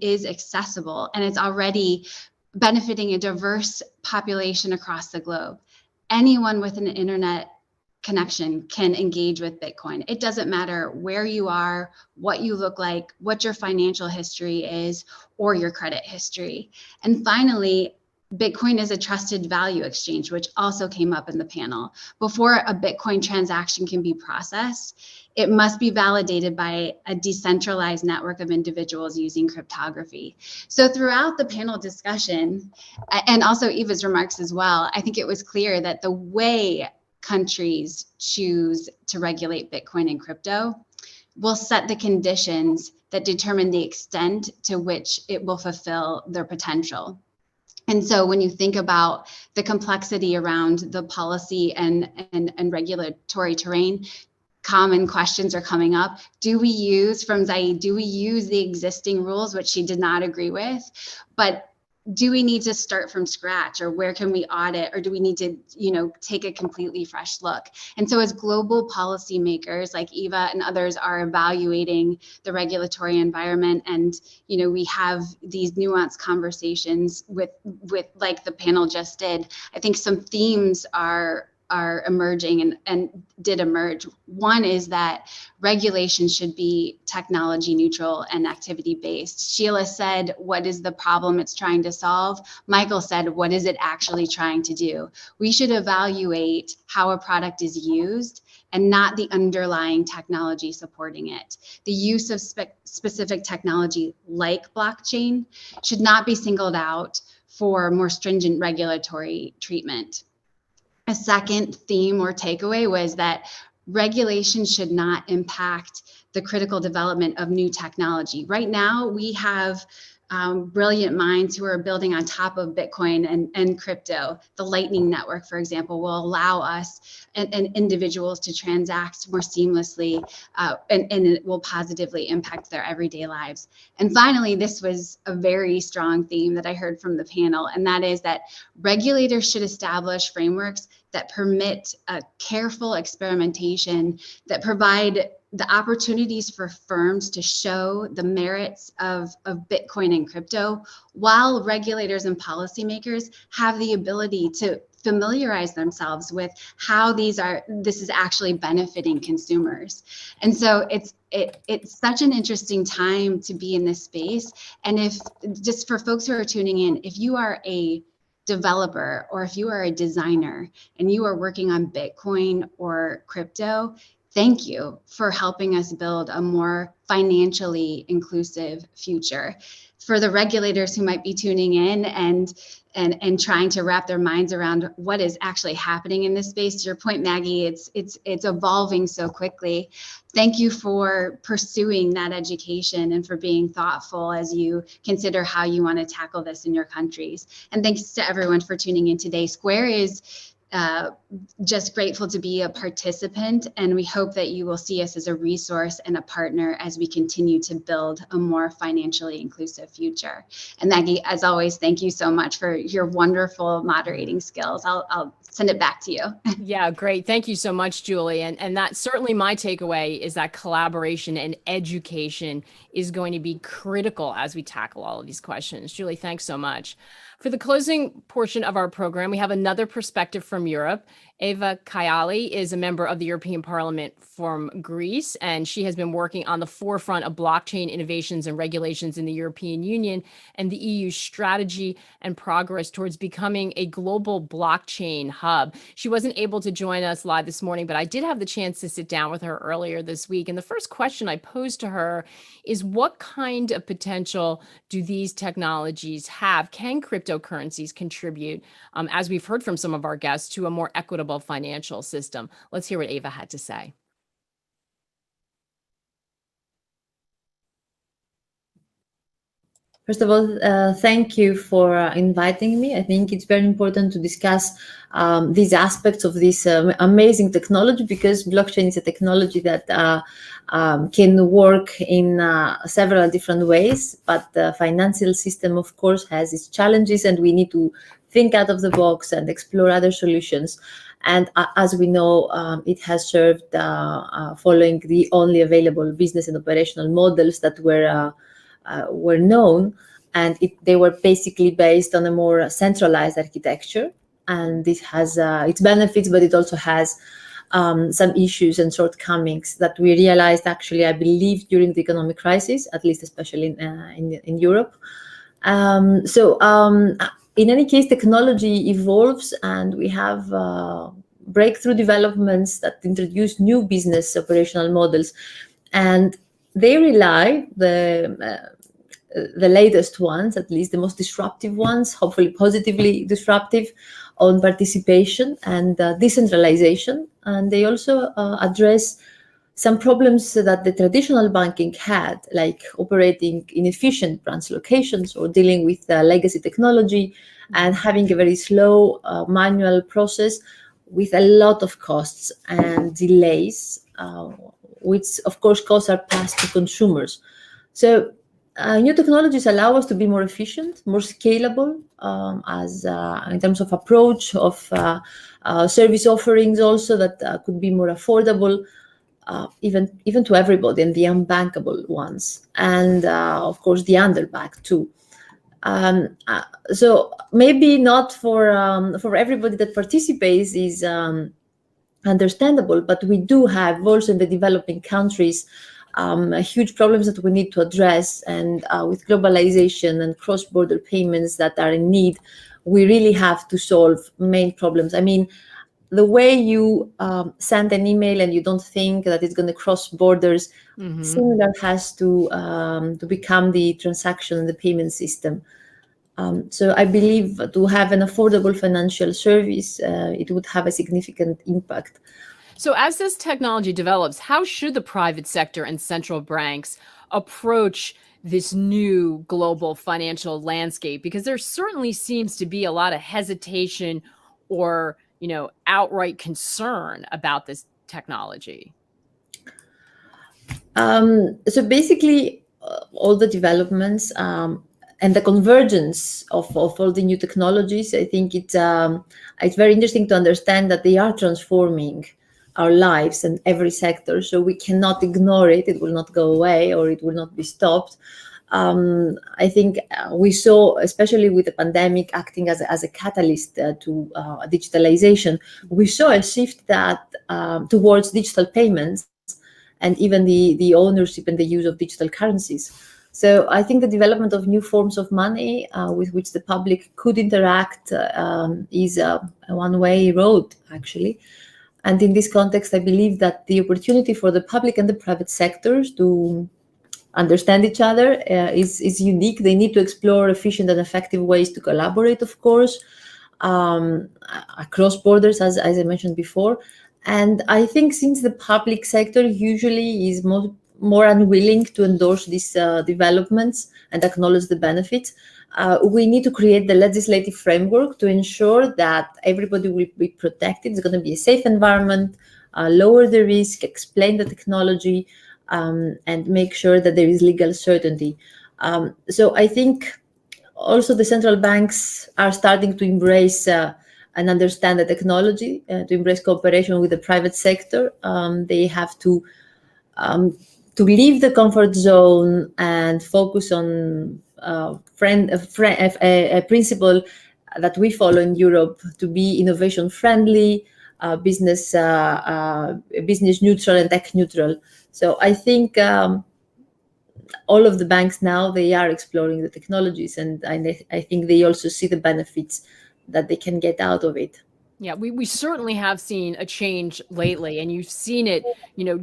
is accessible, and it's already benefiting a diverse population across the globe. Anyone with an internet connection can engage with Bitcoin. It doesn't matter where you are, what you look like, what your financial history is, or your credit history. And finally, Bitcoin is a trusted value exchange, which also came up in the panel. Before a Bitcoin transaction can be processed, it must be validated by a decentralized network of individuals using cryptography. So throughout the panel discussion, and also Eva's remarks as well, I think it was clear that the way countries choose to regulate Bitcoin and crypto will set the conditions that determine the extent to which it will fulfill their potential. And so when you think about the complexity around the policy and regulatory terrain, common questions are coming up. Do we use the existing rules, which she did not agree with, but do we need to start from scratch, or where can we audit, or do we need to, take a completely fresh look? And so as global policymakers like Eva and others are evaluating the regulatory environment, and, we have these nuanced conversations with like the panel just did, I think some themes are are emerging and did emerge. One is that regulation should be technology neutral and activity based. Sheila said, what is the problem it's trying to solve? Michael said, what is it actually trying to do? We should evaluate how a product is used and not the underlying technology supporting it. The use of specific technology like blockchain should not be singled out for more stringent regulatory treatment. A second theme or takeaway was that regulation should not impact the critical development of new technology. Right now, we have brilliant minds who are building on top of Bitcoin and crypto. The Lightning Network, for example, will allow us and individuals to transact more seamlessly, and it will positively impact their everyday lives. And finally, this was a very strong theme that I heard from the panel, and that is that regulators should establish frameworks that permit a careful experimentation, that provide the opportunities for firms to show the merits of Bitcoin and crypto, while regulators and policymakers have the ability to familiarize themselves with how this is actually benefiting consumers. And so it's such an interesting time to be in this space. And if, just for folks who are tuning in, if you are a developer or if you are a designer and you are working on Bitcoin or crypto, thank you for helping us build a more financially inclusive future. For the regulators who might be tuning in and trying to wrap their minds around what is actually happening in this space, to your point, Maggie, it's evolving so quickly. Thank you for pursuing that education and for being thoughtful as you consider how you want to tackle this in your countries. And thanks to everyone for tuning in today. Square is just grateful to be a participant, and we hope that you will see us as a resource and a partner as we continue to build a more financially inclusive future. And Maggie, as always, thank you so much for your wonderful moderating skills. I'll send it back to you. Yeah, great. Thank you so much, Julie. And that's certainly my takeaway, is that collaboration and education is going to be critical as we tackle all of these questions. Julie, thanks so much. For the closing portion of our program, we have another perspective from Europe. Eva Kayali is a member of the European Parliament from Greece, and she has been working on the forefront of blockchain innovations and regulations in the European Union and the EU's strategy and progress towards becoming a global blockchain hub. She wasn't able to join us live this morning, but I did have the chance to sit down with her earlier this week. And the first question I posed to her is, what kind of potential do these technologies have? Can cryptocurrencies contribute, as we've heard from some of our guests, to a more equitable financial system? Let's hear what Eva had to say. First of all, thank you for inviting me. I think it's very important to discuss these aspects of this amazing technology, because blockchain is a technology that can work in several different ways, but the financial system, of course, has its challenges, and we need to think out of the box and explore other solutions. And as we know, it has served following the only available business and operational models that were known, and they were basically based on a more centralized architecture. And this has its benefits, but it also has some issues and shortcomings that we realized, actually, I believe, during the economic crisis, at least especially in Europe. In any case, technology evolves, and we have breakthrough developments that introduce new business operational models, and they rely, the latest ones, at least the most disruptive ones, hopefully positively disruptive, on participation and decentralization. And they also address some problems that the traditional banking had, like operating inefficient branch locations or dealing with legacy technology and having a very slow manual process with a lot of costs and delays, which of course costs are passed to consumers. So new technologies allow us to be more efficient, more scalable, as in terms of approach, of service offerings also that could be more affordable, even to everybody, and the unbankable ones, and of course the underbanked too. So maybe not for everybody that participates is understandable, but we do have also in the developing countries huge problems that we need to address. And with globalization and cross-border payments that are in need, we really have to solve main problems. I mean, the way you send an email and you don't think that it's going to cross borders, similar has to become the transaction and the payment system. So I believe to have an affordable financial service, it would have a significant impact. So as this technology develops, how should the private sector and central banks approach this new global financial landscape? Because there certainly seems to be a lot of hesitation or, outright concern about this technology. So basically, all the developments and the convergence of all the new technologies, I think it's very interesting to understand that they are transforming our lives and every sector. So we cannot ignore it. It will not go away, or it will not be stopped. I think we saw, especially with the pandemic acting as a catalyst to digitalization, we saw a shift that towards digital payments and even the ownership and the use of digital currencies. So I think the development of new forms of money with which the public could interact is a one-way road, actually. And in this context, I believe that the opportunity for the public and the private sectors to understand each other is unique. They need to explore efficient and effective ways to collaborate, of course, across borders, as I mentioned before. And I think since the public sector usually is more unwilling to endorse these developments and acknowledge the benefits, we need to create the legislative framework to ensure that everybody will be protected. It's going to be a safe environment, lower the risk, explain the technology, and make sure that there is legal certainty. So I think also the central banks are starting to embrace and understand the technology, to embrace cooperation with the private sector. They have to leave the comfort zone and focus on a principle that we follow in Europe, to be innovation friendly, business neutral and tech neutral. So I think all of the banks now, they are exploring the technologies, and I think they also see the benefits that they can get out of it. Yeah, we certainly have seen a change lately, and you've seen it,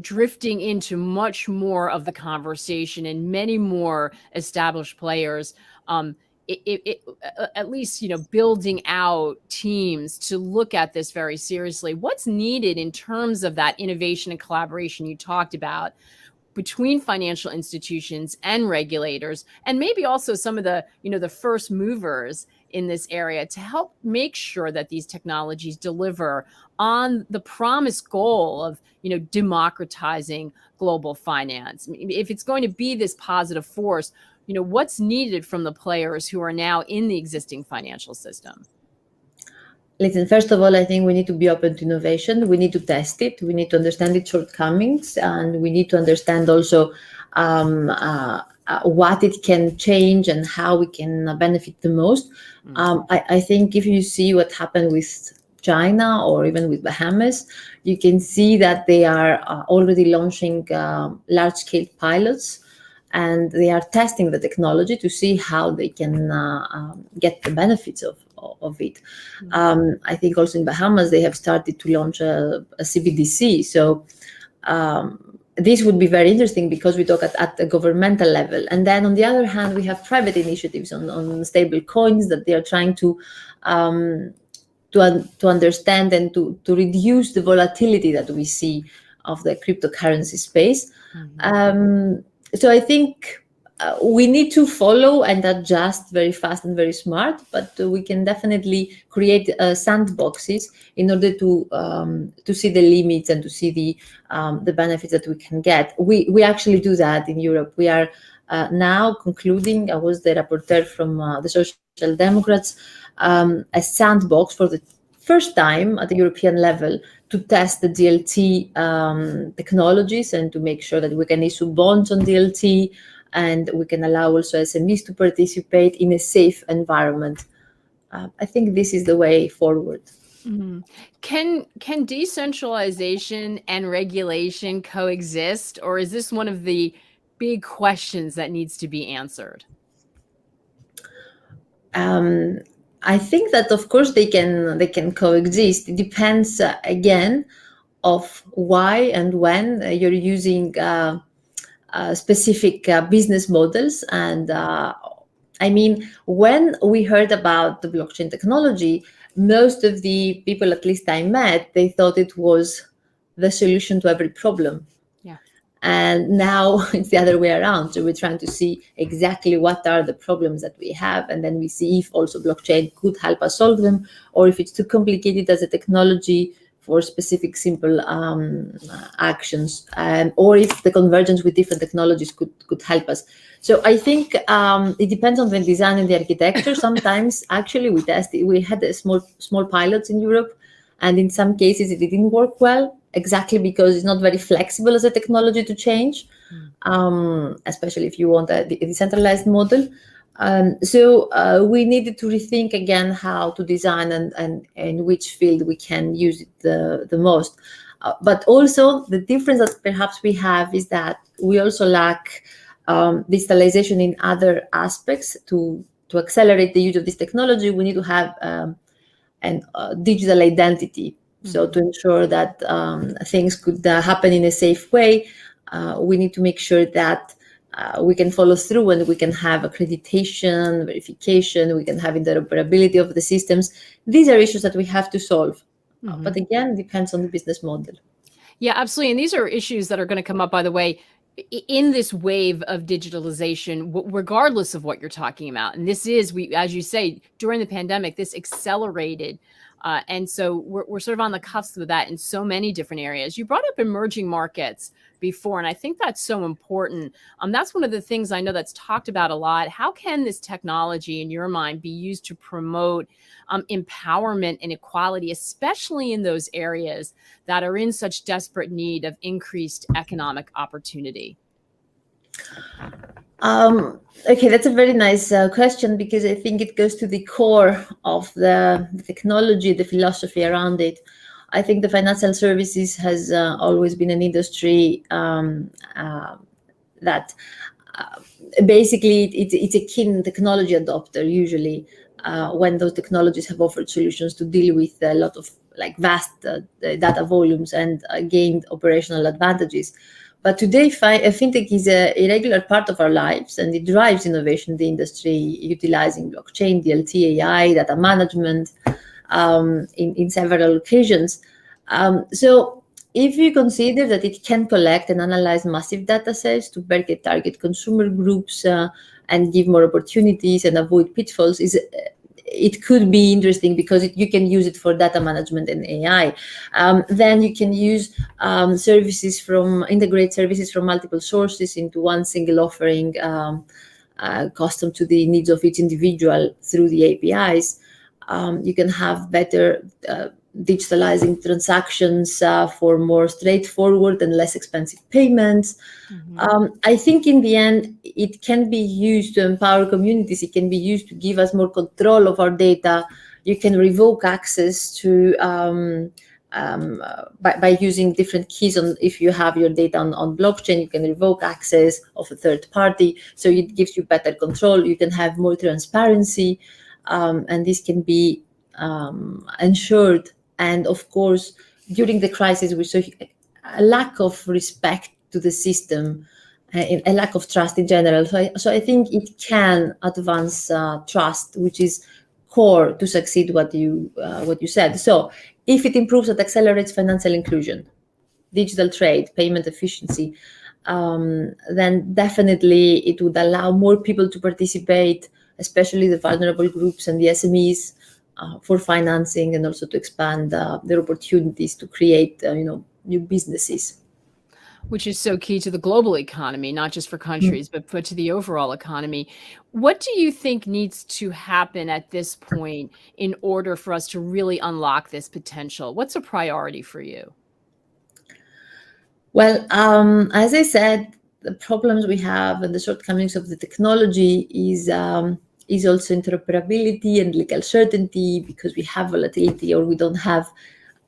drifting into much more of the conversation and many more established players. At least, building out teams to look at this very seriously. What's needed in terms of that innovation and collaboration you talked about between financial institutions and regulators, and maybe also some of the, the first movers in this area, to help make sure that these technologies deliver on the promised goal of, democratizing global finance? If it's going to be this positive force, what's needed from the players who are now in the existing financial system? Listen, first of all, I think we need to be open to innovation. We need to test it. We need to understand its shortcomings, and we need to understand also what it can change and how we can benefit the most. I think if you see what happened with China or even with Bahamas, you can see that they are already launching large-scale pilots, and they are testing the technology to see how they can get the benefits of it. I think also in Bahamas, they have started to launch a CBDC. So this would be very interesting, because we talk at the governmental level. And then on the other hand, we have private initiatives on stable coins that they are trying to understand and to reduce the volatility that we see of the cryptocurrency space. So I think we need to follow and adjust very fast and very smart, but we can definitely create sandboxes in order to see the limits and to see the benefits that we can get. We actually do that in Europe. We are now concluding. I was the rapporteur from the Social Democrats, a sandbox for the first time at the European level to test the DLT technologies and to make sure that we can issue bonds on DLT, and we can allow also SMEs to participate in a safe environment. I think this is the way forward. Mhm. Can decentralization and regulation coexist, or is this one of the big questions that needs to be answered? Um, I think that of course they can coexist. It depends again of why and when you're using specific business models. And I mean, when we heard about the blockchain technology, most of the people, at least I met, they thought it was the solution to every problem. Yeah. And now it's the other way around. So we're trying to see exactly what are the problems that we have. And then we see if also blockchain could help us solve them, or if it's too complicated as a technology for specific simple actions, or if the convergence with different technologies could help us. So I think it depends on the design and the architecture. Sometimes actually we had a small pilots in Europe, and in some cases it didn't work well, exactly because it's not very flexible as a technology to change, especially if you want a decentralized model. So we needed to rethink again how to design and in which field we can use it the most. But also the difference that perhaps we have is that we also lack digitalization in other aspects. To accelerate the use of this technology, we need to have a digital identity. So to ensure that things could happen in a safe way, we need to make sure that we can follow through and we can have accreditation, verification, we can have interoperability of the systems. These are issues that we have to solve. But again, it depends on the business model. Yeah, absolutely. And these are issues that are going to come up, by the way, in this wave of digitalization, regardless of what you're talking about. And this is, as you say, during the pandemic, this accelerated. And so we're sort of on the cusp of that in so many different areas. You brought up emerging markets before, and I think that's so important. That's one of the things I know that's talked about a lot. How can this technology, in your mind, be used to promote empowerment and equality, especially in those areas that are in such desperate need of increased economic opportunity? Okay, that's a very nice question, because I think it goes to the core of the technology, the philosophy around it. I think the financial services has always been an industry that basically it's a keen technology adopter usually when those technologies have offered solutions to deal with a lot of vast data volumes and gained operational advantages. But today, fintech is a regular part of our lives, and it drives innovation in the industry, utilizing blockchain, DLT, AI, data management in several occasions. So if you consider that it can collect and analyze massive data sets to better target consumer groups and give more opportunities and avoid pitfalls, it could be interesting, because you can use it for data management and AI. Then you can use integrate services from multiple sources into one single offering, custom to the needs of each individual through the APIs. You can have better digitalizing transactions for more straightforward and less expensive payments. I think in the end, it can be used to empower communities. It can be used to give us more control of our data. You can revoke access to by using different keys. If you have your data on blockchain, you can revoke access of a third party. So it gives you better control. You can have more transparency, and this can be ensured. And of course, during the crisis, we saw a lack of respect to the system, a lack of trust in general. So I think it can advance trust, which is core to succeed. What you said. So if it improves and accelerates financial inclusion, digital trade, payment efficiency, then definitely it would allow more people to participate, especially the vulnerable groups and the SMEs, for financing, and also to expand their opportunities to create new businesses. Which is so key to the global economy, not just for countries, but to the overall economy. What do you think needs to happen at this point in order for us to really unlock this potential? What's a priority for you? Well, as I said, the problems we have and the shortcomings of the technology is is also interoperability and legal certainty, because we have volatility or we don't have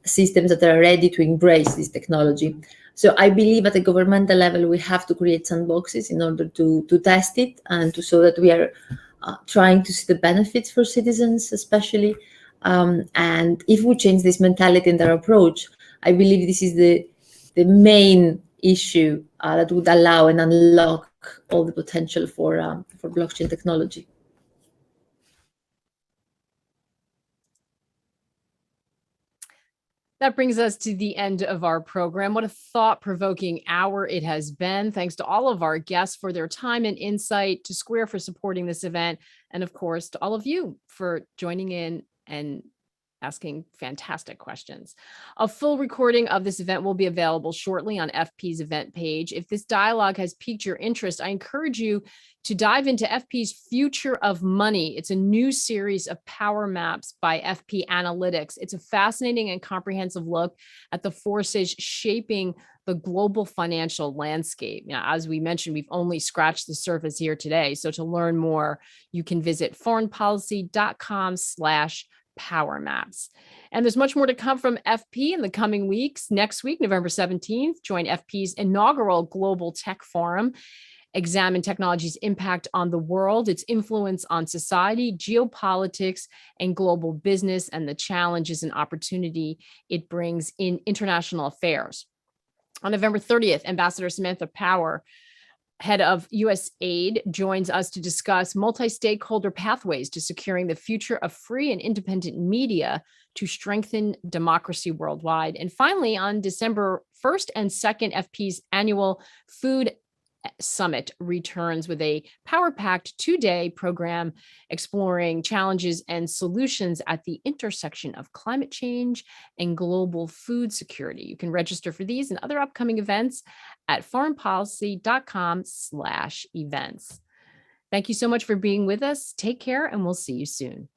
systems that are ready to embrace this technology. So I believe at the governmental level, we have to create sandboxes in order to test it and so that we are trying to see the benefits for citizens, especially. And if we change this mentality and our approach, I believe this is the main issue that would allow and unlock all the potential for blockchain technology. That brings us to the end of our program. What a thought-provoking hour it has been. Thanks to all of our guests for their time and insight, to Square for supporting this event, and of course, to all of you for joining in and asking fantastic questions. A full recording of this event will be available shortly on FP's event page. If this dialogue has piqued your interest, I encourage you to dive into FP's Future of Money. It's a new series of power maps by FP Analytics. It's a fascinating and comprehensive look at the forces shaping the global financial landscape. Now, as we mentioned, we've only scratched the surface here today. So to learn more, you can visit foreignpolicy.com/power maps. And there's much more to come from FP in the coming weeks. Next week, November 17th, join FP's inaugural Global Tech Forum. Examine technology's impact on the world, its influence on society, geopolitics, and global business, and the challenges and opportunity it brings in international affairs. On November 30th, Ambassador Samantha Power, head of USAID, joins us to discuss multi-stakeholder pathways to securing the future of free and independent media to strengthen democracy worldwide. And finally, on December 1st and 2nd, FP's annual Food Summit returns with a power-packed 2-day program exploring challenges and solutions at the intersection of climate change and global food security. You can register for these and other upcoming events at foreignpolicy.com/events. Thank you so much for being with us. Take care, and we'll see you soon.